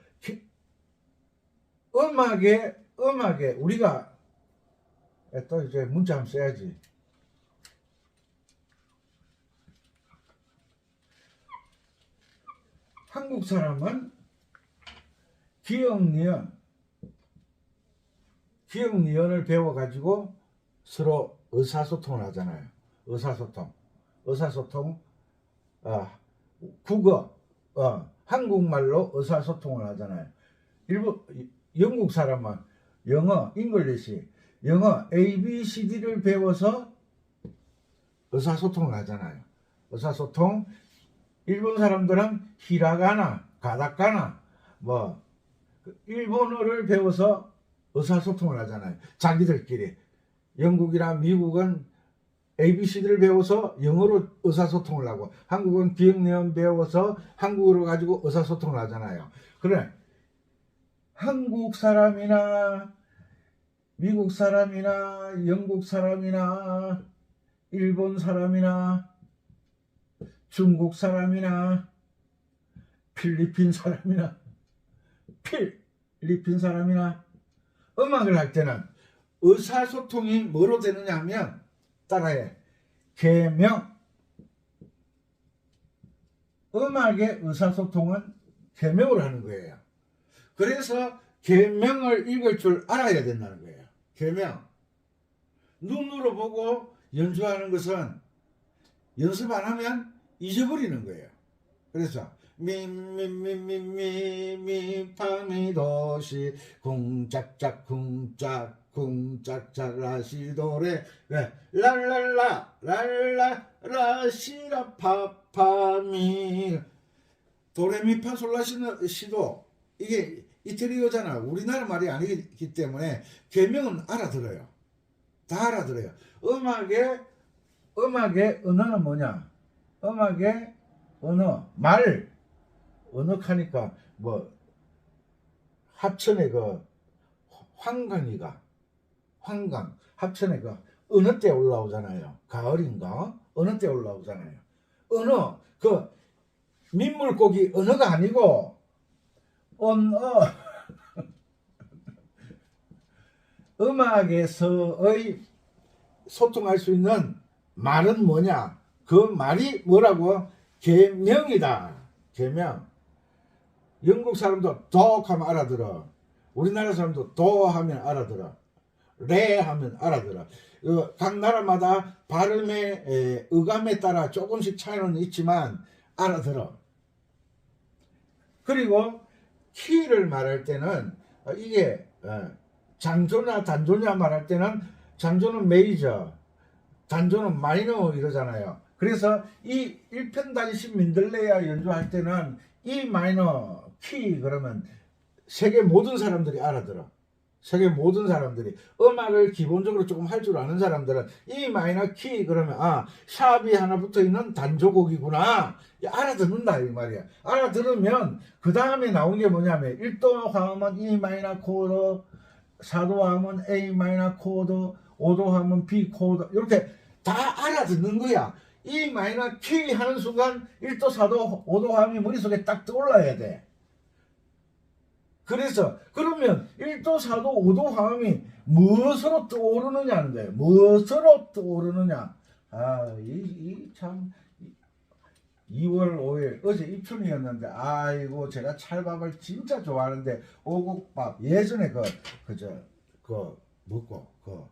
음악에 우리가 또 이제 문자 한번 써야지. 한국 사람은 기억니언을 배워가지고 서로 의사소통을 하잖아요. 의사소통, 국어, 한국말로 의사소통을 하잖아요. 영국 사람은 영어, 잉글리시, 영어 ABCD를 배워서 의사소통을 하잖아요. 의사소통. 일본 사람들은 히라가나, 가타카나, 일본어를 배워서 의사소통을 하잖아요. 자기들끼리. 영국이나 미국은 ABCD를 배워서 영어로 의사소통을 하고, 한국은 기억내용 배워서 한국어로 가지고 의사소통을 하잖아요. 그래, 한국 사람이나 미국 사람이나 영국 사람이나 일본 사람이나 중국 사람이나 필리핀 사람이나 음악을 할 때는 의사소통이 뭐로 되느냐 하면, 따라해, 계명. 음악의 의사소통은 계명을 하는 거예요. 그래서 계명을 읽을 줄 알아야 된다는 거예요. 계명. 눈으로 보고 연주하는 것은 연습 안 하면 잊어버리는 거예요. 그래서 미미미미미미 파미도시 궁짝짝 궁짝 궁짝짝 라시도레 랄랄라 랄라 라시라 파파미 도레미파솔라시도 이게 이태리어잖아. 우리나라 말이 아니기 때문에 계명은 알아들어요. 다 알아들어요. 음악의 언어는 뭐냐? 음악의 언어, 언어하니까 합천의 황강 합천의 어느 때 올라오잖아요. 가을인가? 어느 때 올라오잖아요. 언어, 민물고기 언어가 아니고 언어. 음악에서의 소통할 수 있는 말은 뭐냐? 그 말이 뭐라고? 계명이다. 계명. 영국 사람도 도 하면 알아들어. 우리나라 사람도 도 하면 알아들어. 레 하면 알아들어. 각 나라마다 발음의 어감에 따라 조금씩 차이는 있지만 알아들어. 그리고 키를 말할 때는 이게 장조냐 단조냐 말할 때는 장조는 메이저, 단조는 마이너 이러잖아요. 그래서 이 1편단심 민들레야 연주할 때는 이 마이너 키 그러면 세계 모든 사람들이 알아들어. 세계 모든 사람들이 음악을 기본적으로 조금 할 줄 아는 사람들은 이 마이너 키 그러면 샵이 하나 붙어 있는 단조곡이구나 알아듣는다 이 말이야. 알아들으면 그 다음에 나온 게 뭐냐면 1도 하면 E 마이너 코드, 4도 하면 A 마이너 코드, 5도 하면 B 코드 이렇게 다 알아듣는 거야. E 마이너 키 하는 순간 1도 4도 5도 함이 머릿속에 딱 떠올라야 돼. 그래서 그러면 1도 4도 5도 화음이 무엇으로 떠오르느냐는데 무엇으로 떠오르느냐. 참 2월 5일 어제 입춘이었는데 아이고 제가 찰밥을 진짜 좋아하는데 오곡밥 예전에 먹고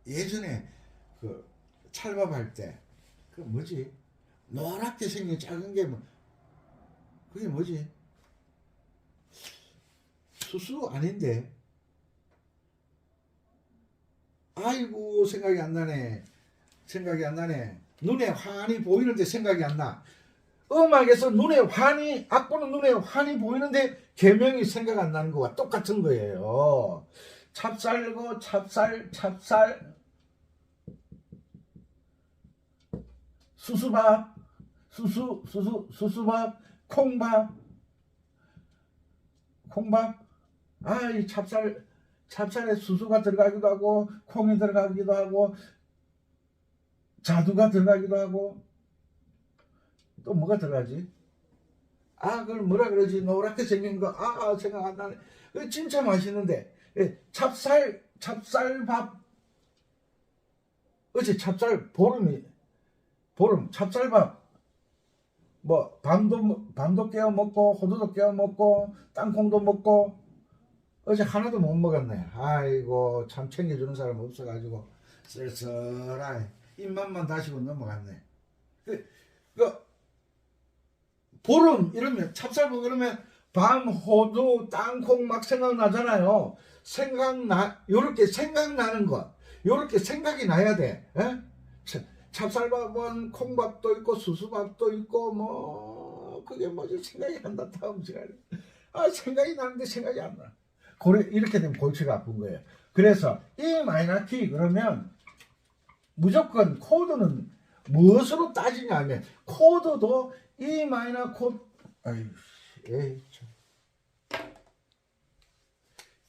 예전에 찰밥 할 때 뭐지 노랗게 생긴 작은 게 그게 뭐지 수수 아닌데 아이고 생각이 안 나네. 눈에 환히 보이는데 생각이 안 나. 음악에서 악보는 눈에 환히 보이는데 계명이 생각 안 나는 거와 똑같은 거예요. 찹쌀고 찹쌀 수수밥 수수밥 콩밥 이 찹쌀에 수수가 들어가기도 하고 콩이 들어가기도 하고 자두가 들어가기도 하고 또 뭐가 들어가지? 그걸 뭐라 그러지? 노랗게 생긴 거 생각 안 나네. 진짜 맛있는데 찹쌀밥 어제 찹쌀밥 뭐 밤도 깨워 먹고 호두도 깨워 먹고 땅콩도 먹고 어제 하나도 못 먹었네. 아이고 참 챙겨주는 사람 없어가지고 쓸쓸하게 입맛만 다시고 넘어갔네. 그 보름 이러면 찹쌀국 그러면 밤 호두 땅콩 막 생각나잖아요. 요렇게 생각나는 것 요렇게 생각이 나야 돼. 에? 찹쌀밥은 콩밥도 있고 수수밥도 있고 뭐 그게 뭐지 생각이 안 나. 다음 시간에 생각이 나는데 생각이 안 나. 이렇게 되면 골치가 아픈 거예요. 그래서 E 마이너 키 그러면 무조건 코드는 무엇으로 따지냐면 코드도 E 마이너 코드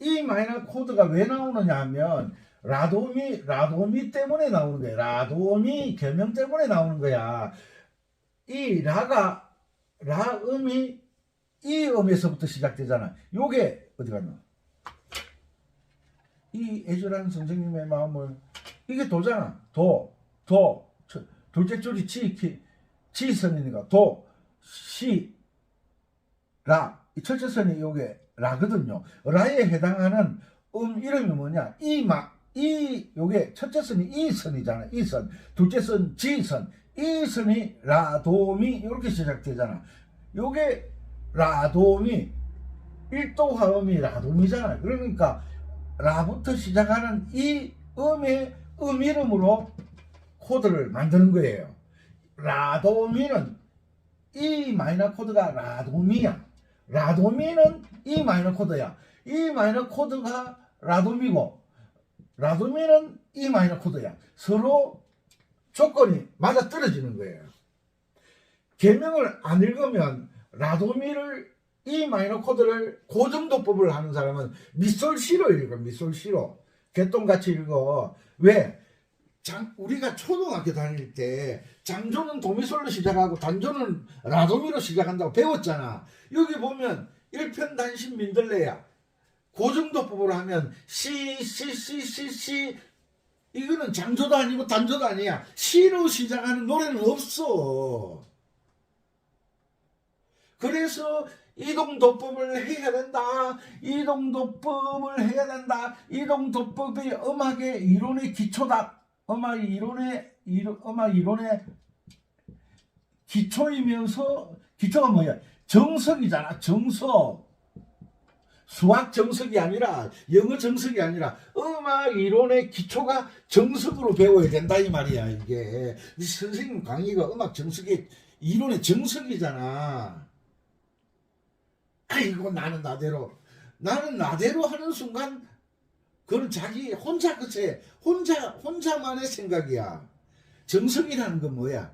E 마이너 코드가 왜 나오느냐 하면 라도미 때문에 나오는 거야. 라도미 개명 때문에 나오는 거야. 이 라가 라음이 이 음에서부터 시작되잖아. 요게 어디 갔나? 이 애절한 선생님의 마음을 이게 도잖아. 둘째 줄이 지선이니까 시, 라. 이 첫째 선이 요게 라거든요. 라에 해당하는 이름이 뭐냐? 요게 첫째 선이 이선이잖아. 이선. 둘째 선 지선. 이선이 라도미 이렇게 시작되잖아. 요게 라도미 1도 화음이 라도미잖아. 그러니까 라부터 시작하는 이 음의 이름으로 코드를 만드는 거예요. 라도미는 E 마이너 코드가 라도미야. 라도미는 E 마이너 코드야. E 마이너 코드가 라도미고 라도미는 E 마이너 코드야. 서로 조건이 맞아 떨어지는 거예요. 계명을 안 읽으면 라도미를 E 마이너 코드를 고정도법을 하는 사람은 미솔시로 읽어. 미솔시로 개똥같이 읽어. 왜? 우리가 초등학교 다닐 때 장조는 도미솔로 시작하고 단조는 라도미로 시작한다고 배웠잖아. 여기 보면 일편단심 민들레야. 고정도법으로 하면 시 이거는 장조도 아니고 단조도 아니야. 시로 시작하는 노래는 없어. 그래서 이동도법을 해야 된다. 이동도법을 해야 된다. 이동도법이 음악의 이론의 기초다. 음악 이론의 기초이면서 기초가 뭐야? 정석이잖아. 정석. 수학 정석이 아니라 영어 정석이 아니라 음악 이론의 기초가 정석으로 배워야 된다 이 말이야. 이게 선생님 강의가 음악 정석의 이론의 정석이잖아. 아이고 나는 나대로 하는 순간 그건 자기 혼자만의 생각이야. 정석이라는 건 뭐야?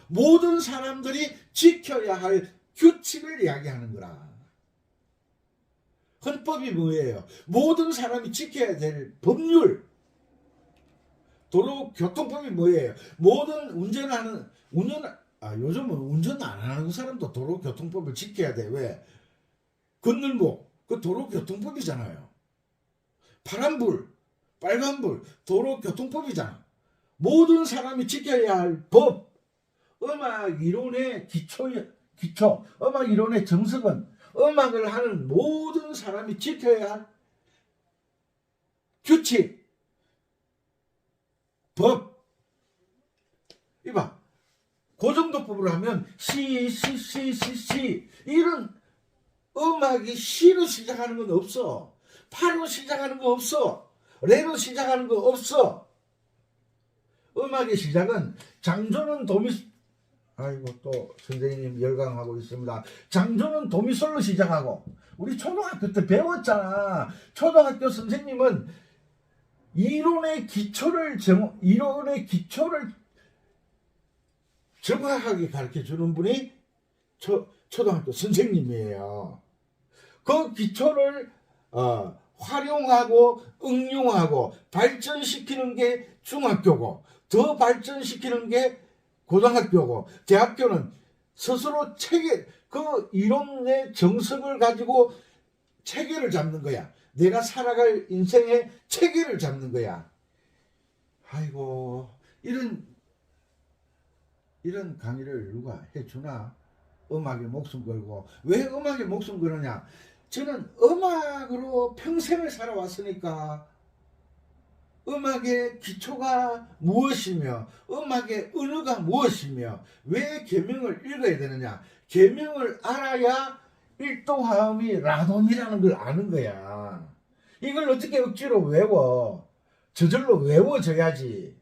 모든 사람들이 지켜야 할 규칙을 이야기하는 거라. 헌법이 뭐예요? 모든 사람이 지켜야 될 법률. 도로교통법이 뭐예요? 모든 요즘은 운전 안 하는 사람도 도로교통법을 지켜야 돼. 왜? 건널목, 그 도로교통법이잖아요. 파란불, 빨간불, 도로교통법이잖아. 모든 사람이 지켜야 할 법, 음악 이론의 기초, 음악 이론의 정석은 음악을 하는 모든 사람이 지켜야 할 규칙, 법. 이봐, 고정도법으로 하면 시 이런 음악이 시로 시작하는 건 없어. 파로 시작하는 거 없어. 레로 시작하는 거 없어. 음악의 시작은 장조는 아이고 또 선생님 열광하고 있습니다. 장조는 도미솔로 시작하고 우리 초등학교 때 배웠잖아. 초등학교 선생님은 이론의 기초를 정확하게 가르쳐 주는 분이 초등학교 선생님이에요. 그 기초를 활용하고 응용하고 발전시키는 게 중학교고 더 발전시키는 게 고등학교고 대학교는 스스로 그 이론의 정석을 가지고 체계를 잡는 거야. 내가 살아갈 인생의 체계를 잡는 거야. 아이고 이런 강의를 누가 해주나? 음악에 목숨 걸고. 왜 음악에 목숨 걸느냐? 저는 음악으로 평생을 살아왔으니까 음악의 기초가 무엇이며 음악의 은어가 무엇이며 왜 계명을 읽어야 되느냐? 계명을 알아야 일도화음이 라돔이라는 걸 아는 거야. 이걸 어떻게 억지로 외워? 저절로 외워져야지.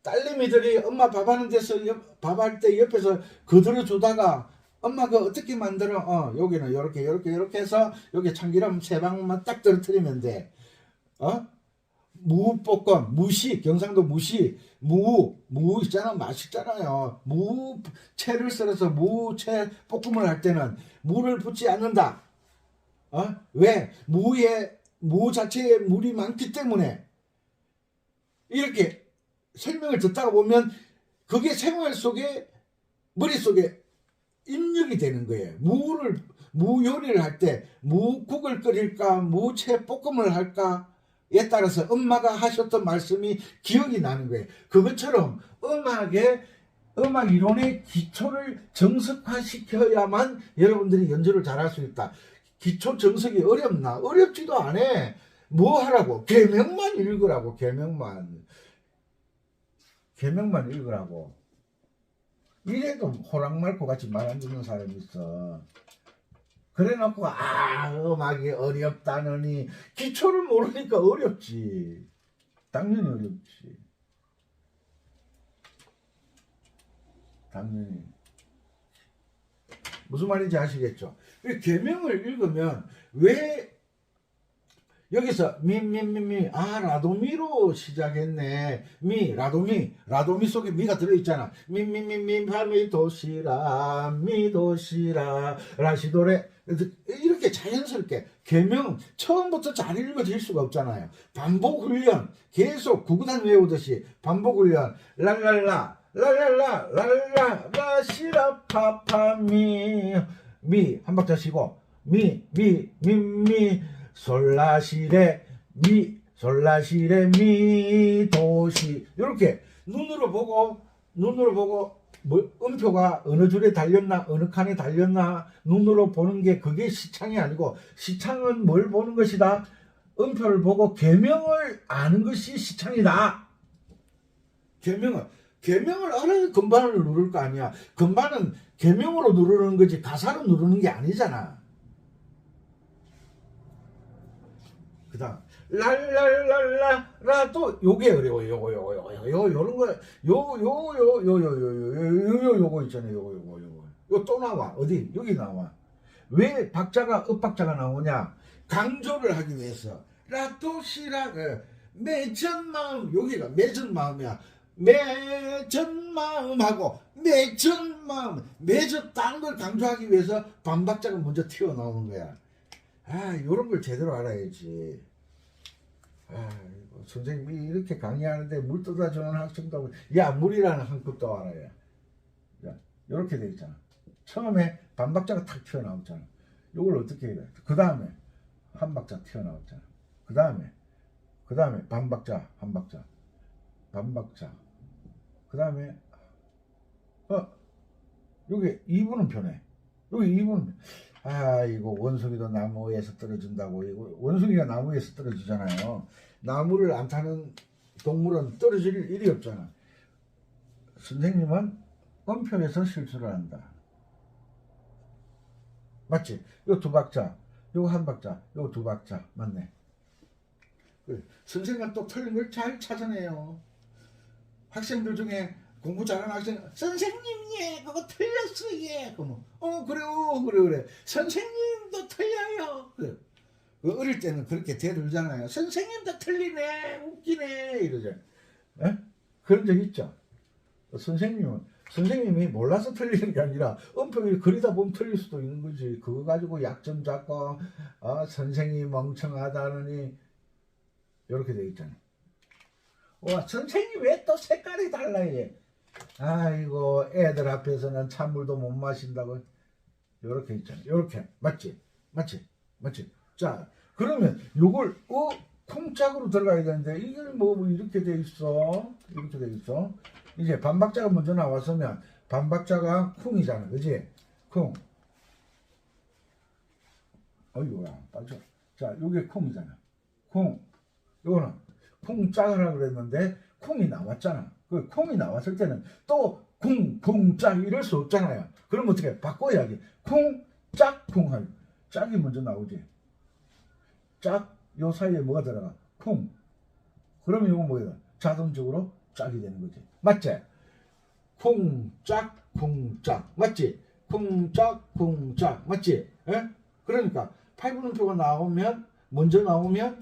딸내미들이 엄마 밥하는 데서 밥할 때 옆에서 거들어 주다가 엄마가 어떻게 만들어? 여기는 요렇게 해서 여기 참기름 3방울만 딱 떨어뜨리면 돼. 무볶음, 무시, 경상도 무시, 무 있잖아. 맛있잖아요. 무채를 썰어서 무채 볶음을 할 때는 무를 붓지 않는다. 왜? 무 자체에 물이 많기 때문에. 이렇게 설명을 듣다가 보면 그게 생활 속에 머릿속에 입력이 되는 거예요. 무 요리를 할 때 무국을 끓일까 무채 볶음을 할까에 따라서 엄마가 하셨던 말씀이 기억이 나는 거예요. 그것처럼 음악 이론의 기초를 정석화시켜야만 여러분들이 연주를 잘할 수 있다. 기초 정석이 어렵나? 어렵지도 않아. 뭐 하라고? 계명만 읽으라고. 계명만 읽으라고. 이래도 호랑말코 같이 말 안 듣는 사람이 있어. 그래 놓고 음악이 어렵다느니 기초를 모르니까 어렵지. 당연히 어렵지. 당연히. 무슨 말인지 아시겠죠? 계명을 읽으면 왜 여기서 라도미로 시작했네. 라도미 속에 미가 들어있잖아. 미도시라 라시도레. 이렇게 자연스럽게 계명 처음부터 잘 읽어질 수가 없잖아요. 반복 훈련 계속 구구단 외우듯이 반복 훈련. 랄랄라 라시라 파파미 미 한 박자 쉬고 미 솔라시레 미 도시. 이렇게 눈으로 보고 뭐 음표가 어느 줄에 달렸나 어느 칸에 달렸나 눈으로 보는 게 그게 시창이 아니고, 시창은 뭘 보는 것이다? 음표를 보고 계명을 아는 것이 시창이다. 계명을 알아야 건반을 누를 거 아니야. 건반은 계명으로 누르는 거지 가사로 누르는 게 아니잖아. 그 다음 랄랄랄라라도 요게 어려워. 요런 거 요거 있잖아요. 요 또 나와. 어디? 여기 나와. 왜 박자가 읍박자가 나오냐? 강조를 하기 위해서. 라도시라 매전 마음. 여기가 매전 마음이야. 매전 마음하고 매전 마음, 매전 딴 걸 강조하기 위해서 반박자가 먼저 튀어나오는 거야. 요런 걸 제대로 알아야지. 선생님이 이렇게 강의하는데 물 떠다 주는 학생도 하고, 야, 물이라는 한끗도 알아야. 야, 요렇게 돼 있잖아. 처음에 반박자가 탁 튀어나오잖아. 요걸 어떻게 해야 돼? 그 다음에 한 박자 튀어나왔잖아. 그 다음에 반박자, 한 박자, 반박자. 그 다음에 여기 2분은 편해. 여기 2분은 이거 원숭이도 나무에서 떨어진다고. 이거 원숭이가 나무에서 떨어지잖아요. 나무를 안 타는 동물은 떨어질 일이 없잖아. 선생님은 음표에서 실수를 한다. 맞지? 요 2박자, 요 1박자, 요 2박자. 맞네. 선생님은 또 틀린 걸 잘 찾아내요. 학생들 중에 공부 잘하는 학생, 선생님, 예, 그거 틀렸어, 예. 그러면, 그래. 선생님도 틀려요. 그래. 어릴 때는 그렇게 대들잖아요. 선생님도 틀리네, 웃기네, 이러죠. 에? 그런 적 있죠? 선생님이 몰라서 틀리는 게 아니라 음표를 그리다 보면 틀릴 수도 있는 거지. 그거 가지고 약점 잡고, 선생님이 멍청하다느니, 이렇게 돼 있잖아요. 선생님 왜 또 색깔이 달라, 얘? 아이고, 애들 앞에서는 찬물도 못 마신다고. 요렇게 있잖아요. 요렇게. 맞지? 자, 그러면 요걸 쿵짝으로 들어가야 되는데, 이게 뭐 이렇게 돼 있어. 이제 반박자가 먼저 나왔으면 반박자가 쿵이잖아. 그지? 쿵. 어이구야, 빠져. 자, 요게 쿵이잖아. 쿵. 요거는 쿵짝이라고 그랬는데, 쿵이 나왔잖아. 그 쿵이 나왔을 때는 또 쿵, 쿵짝 이럴 수 없잖아요. 그럼 어떻게 해? 바꿔야지. 쿵, 짝, 쿵 할. 짝이 먼저 나오지. 짝, 요 사이에 뭐가 들어가? 쿵. 그러면 이거 뭐야? 자동적으로 짝이 되는 거지. 맞지? 쿵짝, 쿵짝. 맞지? 쿵짝, 쿵짝. 맞지? 예? 그러니까 8분음표가 나오면, 먼저 나오면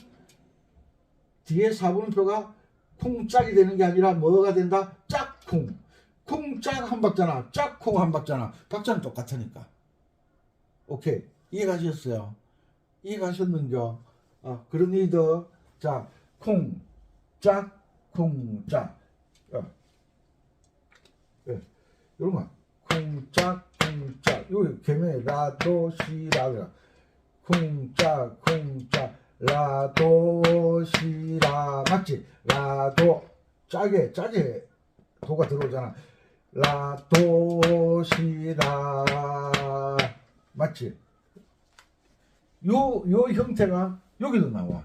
뒤에 4분음표가 쿵짝이 되는 게 아니라 뭐가 된다? 짝쿵. 쿵짝 한 박자나 짝쿵 한 박자나 박자는 똑같으니까. 오케이. 이해가셨어요? 이해가셨는겨? 그러니 자, 쿵, 짝, 쿵, 짝. 예. 이런 거. 쿵, 짝, 쿵, 짝. 여기 개명해. 라, 도, 시, 라. 쿵, 짝, 쿵, 짝. 라, 도, 시, 라. 맞지? 라, 도. 짝에 도가 들어오잖아. 라, 도, 시, 라. 맞지? 요 형태가 여기도 나와.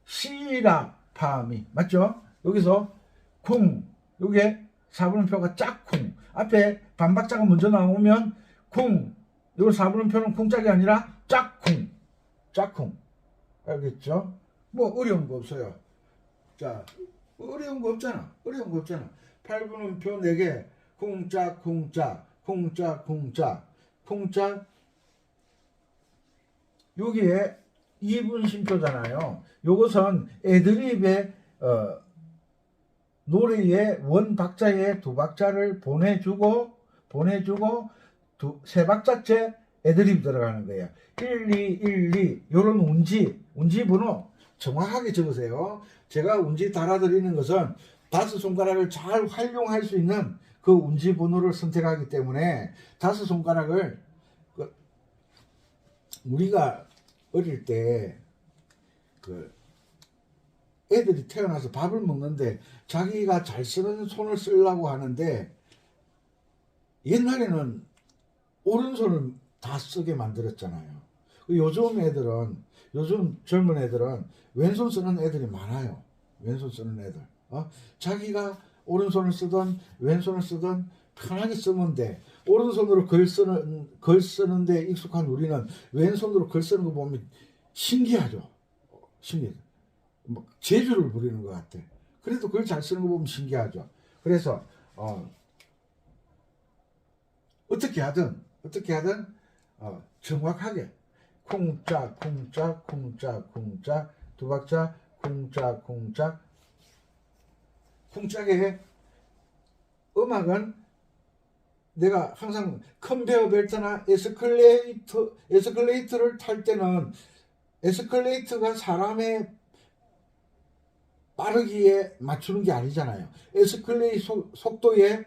시라, 파미. 맞죠? 여기서 쿵. 요게 4분음표가 짝쿵. 앞에 반박자가 먼저 나오면 쿵. 요 4분음표는 쿵짝이 아니라 짝쿵. 짝쿵. 알겠죠? 뭐 어려운 거 없어요. 자, 어려운 거 없잖아. 8분음표 4개. 쿵짝, 쿵짝, 쿵짝, 쿵짝, 쿵짝. 여기에 2분 쉼표잖아요. 요것은 애드립의 노래의 원 박자에 두 박자를 보내주고 세 박자째 애드립 들어가는 거예요. 1, 2, 1, 2 요런 운지 번호 정확하게 적으세요. 제가 운지 달아드리는 것은 5손가락을 잘 활용할 수 있는 그 운지 번호를 선택하기 때문에 5손가락을 우리가 어릴 때 애들이 태어나서 밥을 먹는데 자기가 잘 쓰는 손을 쓰려고 하는데 옛날에는 오른손을 다 쓰게 만들었잖아요. 요즘 젊은 애들은 왼손 쓰는 애들이 많아요. 왼손 쓰는 애들. 자기가 오른손을 쓰든 왼손을 쓰든 편하게 쓰면 돼. 오른손으로 글 쓰는데 익숙한 우리는 왼손으로 글 쓰는 거 보면 신기하죠. 신기해. 뭐 재주를 부리는 것 같아. 그래도 글 잘 쓰는 거 보면 신기하죠. 그래서 어떻게 하든 정확하게 쿵짝 쿵짝 쿵짝 쿵짝 두 박자 쿵짝 쿵짝 쿵짝의 음악은 내가 항상 컨베어 벨트나 에스컬레이터를 탈 때는 에스컬레이터가 사람의 빠르기에 맞추는 게 아니잖아요. 에스컬레이터 속도에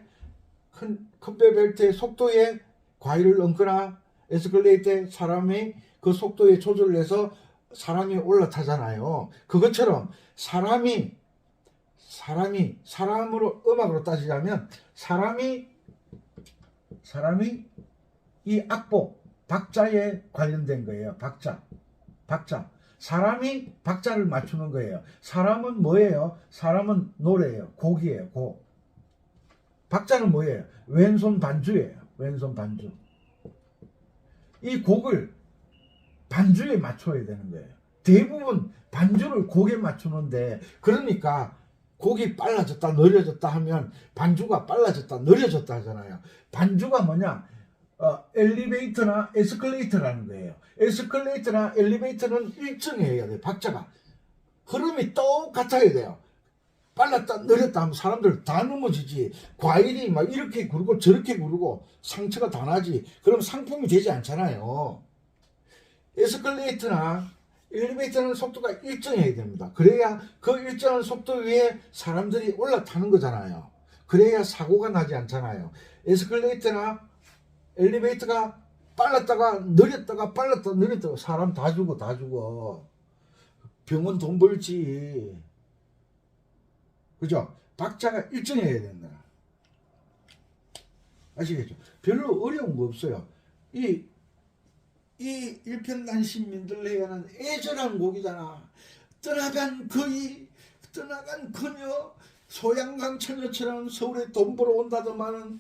컨베어 벨트의 속도에 과일을 얹거나 에스컬레이터에 사람이 그 속도에 조절을 해서 사람이 올라타잖아요. 그것처럼 사람으로 음악으로 따지자면 사람이 이 악보 박자에 관련된 거예요. 박자. 사람이 박자를 맞추는 거예요. 사람은 뭐예요? 사람은 노래예요. 곡이에요. 곡. 박자는 뭐예요? 왼손 반주예요. 왼손 반주. 이 곡을 반주에 맞춰야 되는 거예요. 대부분 반주를 곡에 맞추는데, 그러니까 곡이 빨라졌다 느려졌다 하면 반주가 빨라졌다 느려졌다 하잖아요. 반주가 뭐냐? 엘리베이터나 에스컬레이터라는 거예요. 에스컬레이터나 엘리베이터는 일정해야 돼요. 박자가. 흐름이 똑같아야 돼요. 빨랐다 느렸다 하면 사람들 다 넘어지지. 과일이 막 이렇게 구르고 저렇게 구르고 상처가 다 나지. 그럼 상품이 되지 않잖아요. 에스컬레이터나 엘리베이터는 속도가 일정해야 됩니다. 그래야 그 일정한 속도 위에 사람들이 올라타는 거잖아요. 그래야 사고가 나지 않잖아요. 에스컬레이터나 엘리베이터가 빨랐다가 느렸다가 빨랐다가 느렸다가 사람 다 죽어. 병원 돈 벌지. 그죠? 박자가 일정해야 된다. 아시겠죠? 별로 어려운 거 없어요. 이 일편단심 민들레야는 애절한 곡이잖아. 떠나간 그녀, 소양강 처녀처럼 서울에 돈 벌어 온다더만은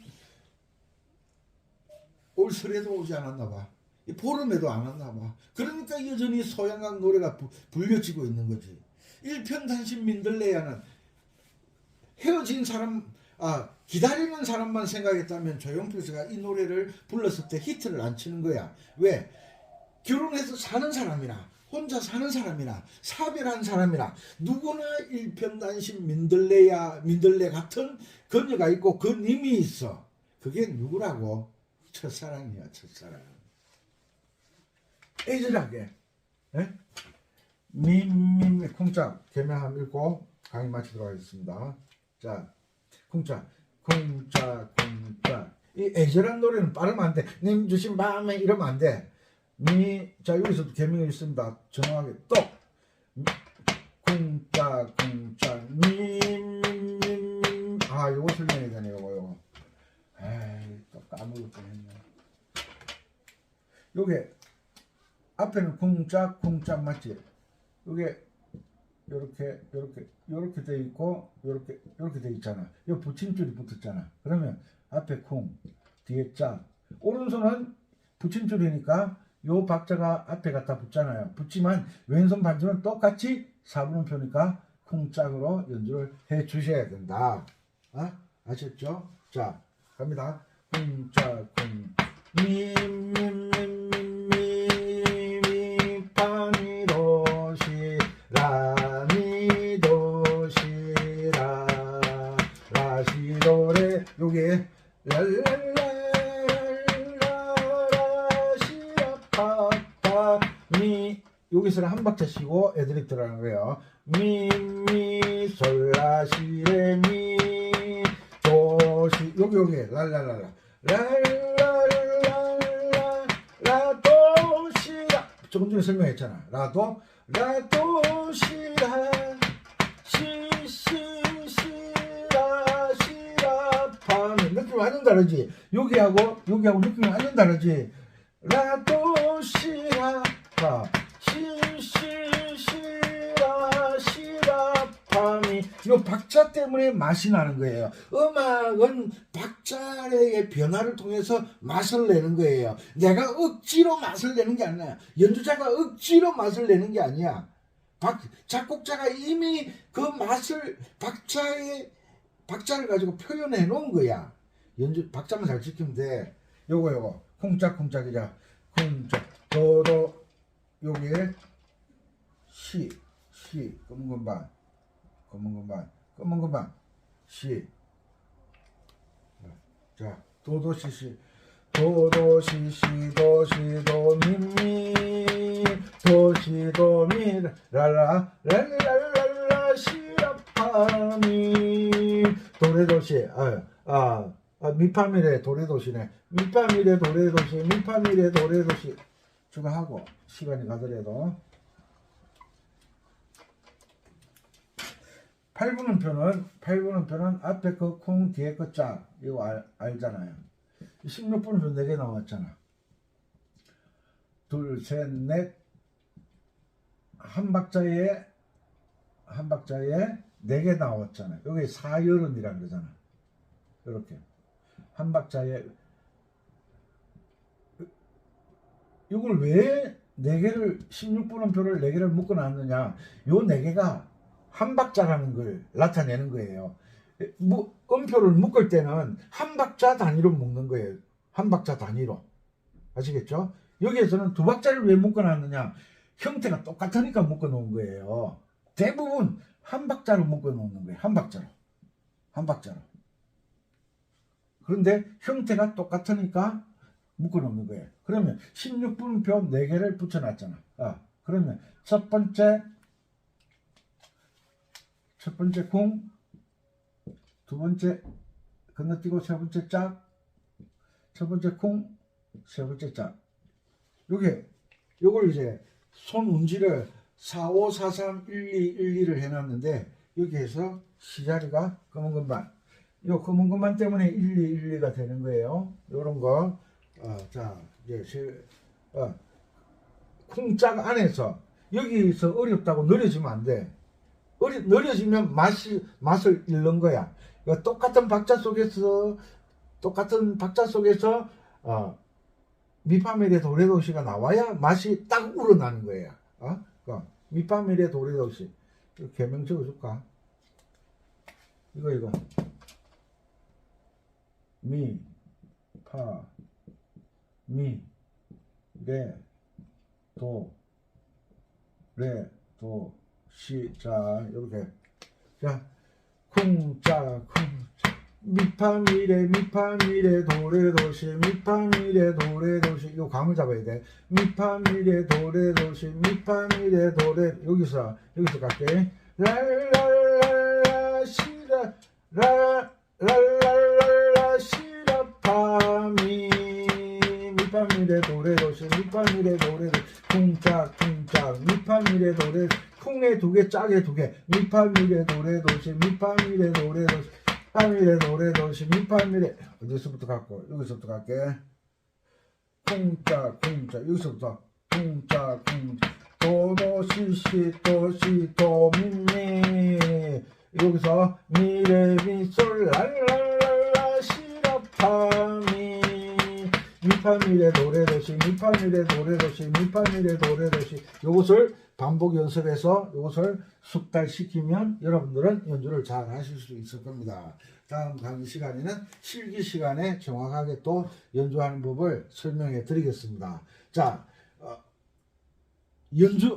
올 설에도 오지 않았나 봐. 보름에도 안 왔나 봐. 그러니까 여전히 소양강 노래가 불려지고 있는 거지. 일편단심 민들레야는 헤어진 사람, 기다리는 사람만 생각했다면 조용필씨가 이 노래를 불렀을 때 히트를 안 치는 거야. 왜? 결혼해서 사는 사람이나 혼자 사는 사람이나 사별한 사람이나 누구나 일편단심 민들레 같은 그녀가 있고 그 님이 있어. 그게 누구라고? 첫사랑이야, 첫사랑. 애절하게. 예? 쿵짝 개명 한번 읽고 강의 마치도록 하겠습니다. 자, 쿵짝. 이 애절한 노래는 빠르면 안 돼. 님 주신 마음에 이러면 안 돼. 자, 여기서도 개명이 있습니다. 정확하게 똑. 쿵짝. 요거 설명해야 되네, 요거. 에이, 또 까먹을 뻔했네. 요게, 앞에는 쿵짝 맞지? 요게, 요렇게 돼 있고, 요렇게 돼 있잖아. 요 붙임줄이 붙었잖아. 그러면, 앞에 쿵, 뒤에 짝. 오른손은 붙임줄이니까, 요 박자가 앞에 갖다 붙잖아요. 붙지만 왼손 반주는 똑같이 4분음표니까 쿵짝으로 연주를 해 주셔야 된다. 아셨죠? 자, 갑니다. 쿵짝 미미미미미파미도시 라미도시라 라시도레 요게 랄랄라 여기서는 한 박자 쉬고 애드립 들어가는 거예요. 미미솔라시레미 도시 여기 랄랄랄라 랄랄랄라 라도시라 조금 전에 설명했잖아. 라도시라 시라시라파미 느낌이 완전 다르지. 여기하고 느낌이 완전 다르지. 라도시라 시라파미 이 박자 때문에 맛이 나는 거예요. 음악은 박자의 변화를 통해서 맛을 내는 거예요. 내가 억지로 맛을 내는 게 아니야. 연주자가 억지로 맛을 내는 게 아니야. 작곡자가 이미 그 맛을 박자를 가지고 표현해 놓은 거야. 박자만 잘 지키면 돼. 요거 쿵짝이자 쿵짝 도도 여기에 시 검은 건반 시. 자, 도도시시 도미미 도시도미 랄라 시라파미 도레도시 미파미레 도레도시네. 미파미레 도레도시 주가 하고 시간이 가더라도 8분음표는 앞에 그 쿵 뒤에 그 짝 이거 알잖아요. 16분음표 4개 나왔잖아. 둘, 셋, 넷 한 박자에 4개 나왔잖아요. 여기 사열음이라 그러잖아. 이렇게 한 박자에 이걸 왜 4개를 16분음표를 4개를 묶어 놨느냐. 요 4개가 한 박자라는 걸 나타내는 거예요. 음표를 묶을 때는 한 박자 단위로 묶는 거예요. 한 박자 단위로. 아시겠죠? 여기에서는 2박자를 왜 묶어 놨느냐. 형태가 똑같으니까 묶어 놓은 거예요. 대부분 한 박자로 묶어 놓는 거예요. 한 박자로. 그런데 형태가 똑같으니까 묶어 놓는 거예요. 그러면 16분음표 4개를 붙여놨잖아. 그러면 첫 번째 쿵, 두 번째 건너뛰고 세 번째 짝, 첫 번째 쿵, 세 번째 짝. 요걸 이제 손 운지를 4, 5, 4, 3, 1, 2, 1, 2를 해놨는데 여기에서 시자리가 검은 건반 요 검은 것만 때문에 1212가 되는 거예요. 요런 거. 자, 이제 쿵짝 안에서 여기서 어렵다고 느려지면 안 돼. 느려지면 맛을 잃는 거야. 그러니까 똑같은 박자 속에서 미파밀의 도레도시가 나와야 맛이 딱 우러나는 거야. 그러니까 미파밀의 도레도시. 개명 적어줄까? 이거 미, 파, 미, 레, 도, 레, 도, 시. 자, 이렇게. 자, 쿵짜, 미파미레 도레도시, 미파미레 도레도시. 이거 감을 잡아야 돼. 미파미레 도레도시, 미파미레 도레. 여기서 갈게. 랄랄랄라 시라 랄랄랄라 시라파미. 미파미레 도레도시, 미파미레 도레도시. 쿵짝 미파미레 도레. 쿵에 두 개, 짝에 두 개. 미파미레 도레도시, 미파미레 도레도시. 미파미레 도레도시, 미파미레. 어디서부터 갈거? 여기서부터 갈게. 쿵짝 여기서부터 쿵짝 도도시시 도시 도미미. 여기서 미레미솔 랄랄랄라 시라파미. 미파미레 도레도시, 미파미레 도레도시, 미파미레 도레도시. 요것을 반복 연습해서 이것을 숙달시키면 여러분들은 연주를 잘 하실 수 있을 겁니다. 다음 강의 시간에는 실기 시간에 정확하게 또 연주하는 법을 설명해 드리겠습니다. 자,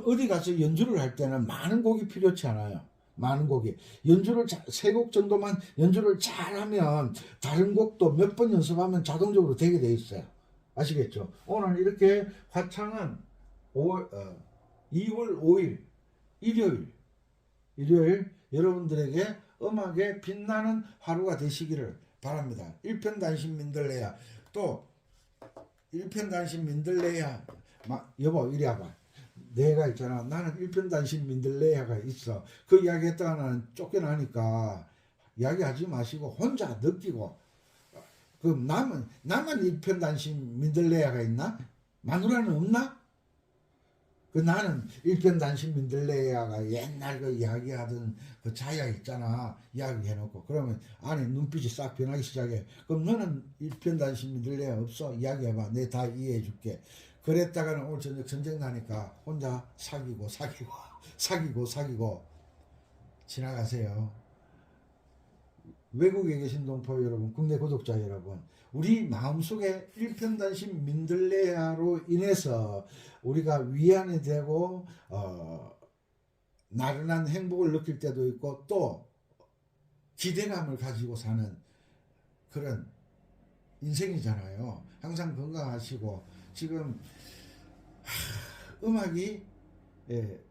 어디 가서 연주를 할 때는 많은 곡이 필요치 않아요. 많은 곡이. 연주를 3곡 정도만 연주를 잘하면 다른 곡도 몇 번 연습하면 자동적으로 되게 돼 있어요. 아시겠죠? 오늘 이렇게 화창한 2월 5일 일요일 여러분들에게 음악에 빛나는 하루가 되시기를 바랍니다. 일편단심 민들레야. 또 일편단심 민들레야. 여보 이리 와봐. 내가 있잖아. 나는 일편단심 민들레야가 있어. 그 이야기 했다가 나는 쫓겨나니까 이야기하지 마시고 혼자 느끼고. 그럼 나만 일편단심 민들레야가 있나? 마누라는 없나? 나는 일편단심 민들레야가 옛날 그 이야기하던 그 자야 있잖아. 이야기해놓고 그러면 안에 눈빛이 싹 변하기 시작해. 그럼 너는 일편단심 민들레야 없어? 이야기해봐. 내 다 이해해줄게. 그랬다가는 오늘 저녁 전쟁 나니까 혼자 사귀고 지나가세요. 외국에 계신 동포 여러분, 국내 구독자 여러분, 우리 마음속에 일편단심 민들레야로 인해서 우리가 위안이 되고 나른한 행복을 느낄 때도 있고 또 기대감을 가지고 사는 그런 인생이잖아요. 항상 건강하시고 지금 음악이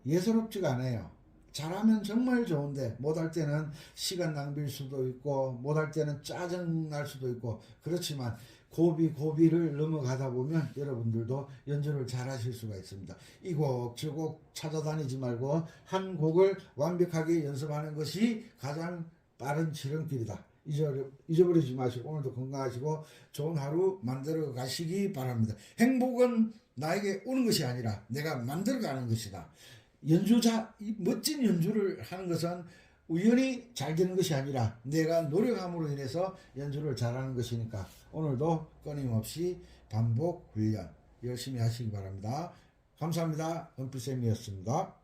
예사롭지가 않아요. 잘하면 정말 좋은데 못할 때는 시간 낭비일 수도 있고 못할 때는 짜증 날 수도 있고 그렇지만 고비를 넘어가다 보면 여러분들도 연주를 잘 하실 수가 있습니다. 이 곡 저 곡 찾아다니지 말고 한 곡을 완벽하게 연습하는 것이 가장 빠른 지름길이다. 잊어버리지 마시고 오늘도 건강하시고 좋은 하루 만들어 가시기 바랍니다. 행복은 나에게 오는 것이 아니라 내가 만들어 가는 것이다. 멋진 연주를 하는 것은 우연히 잘 되는 것이 아니라 내가 노력함으로 인해서 연주를 잘하는 것이니까 오늘도 끊임없이 반복 훈련 열심히 하시기 바랍니다. 감사합니다. 은필쌤이었습니다.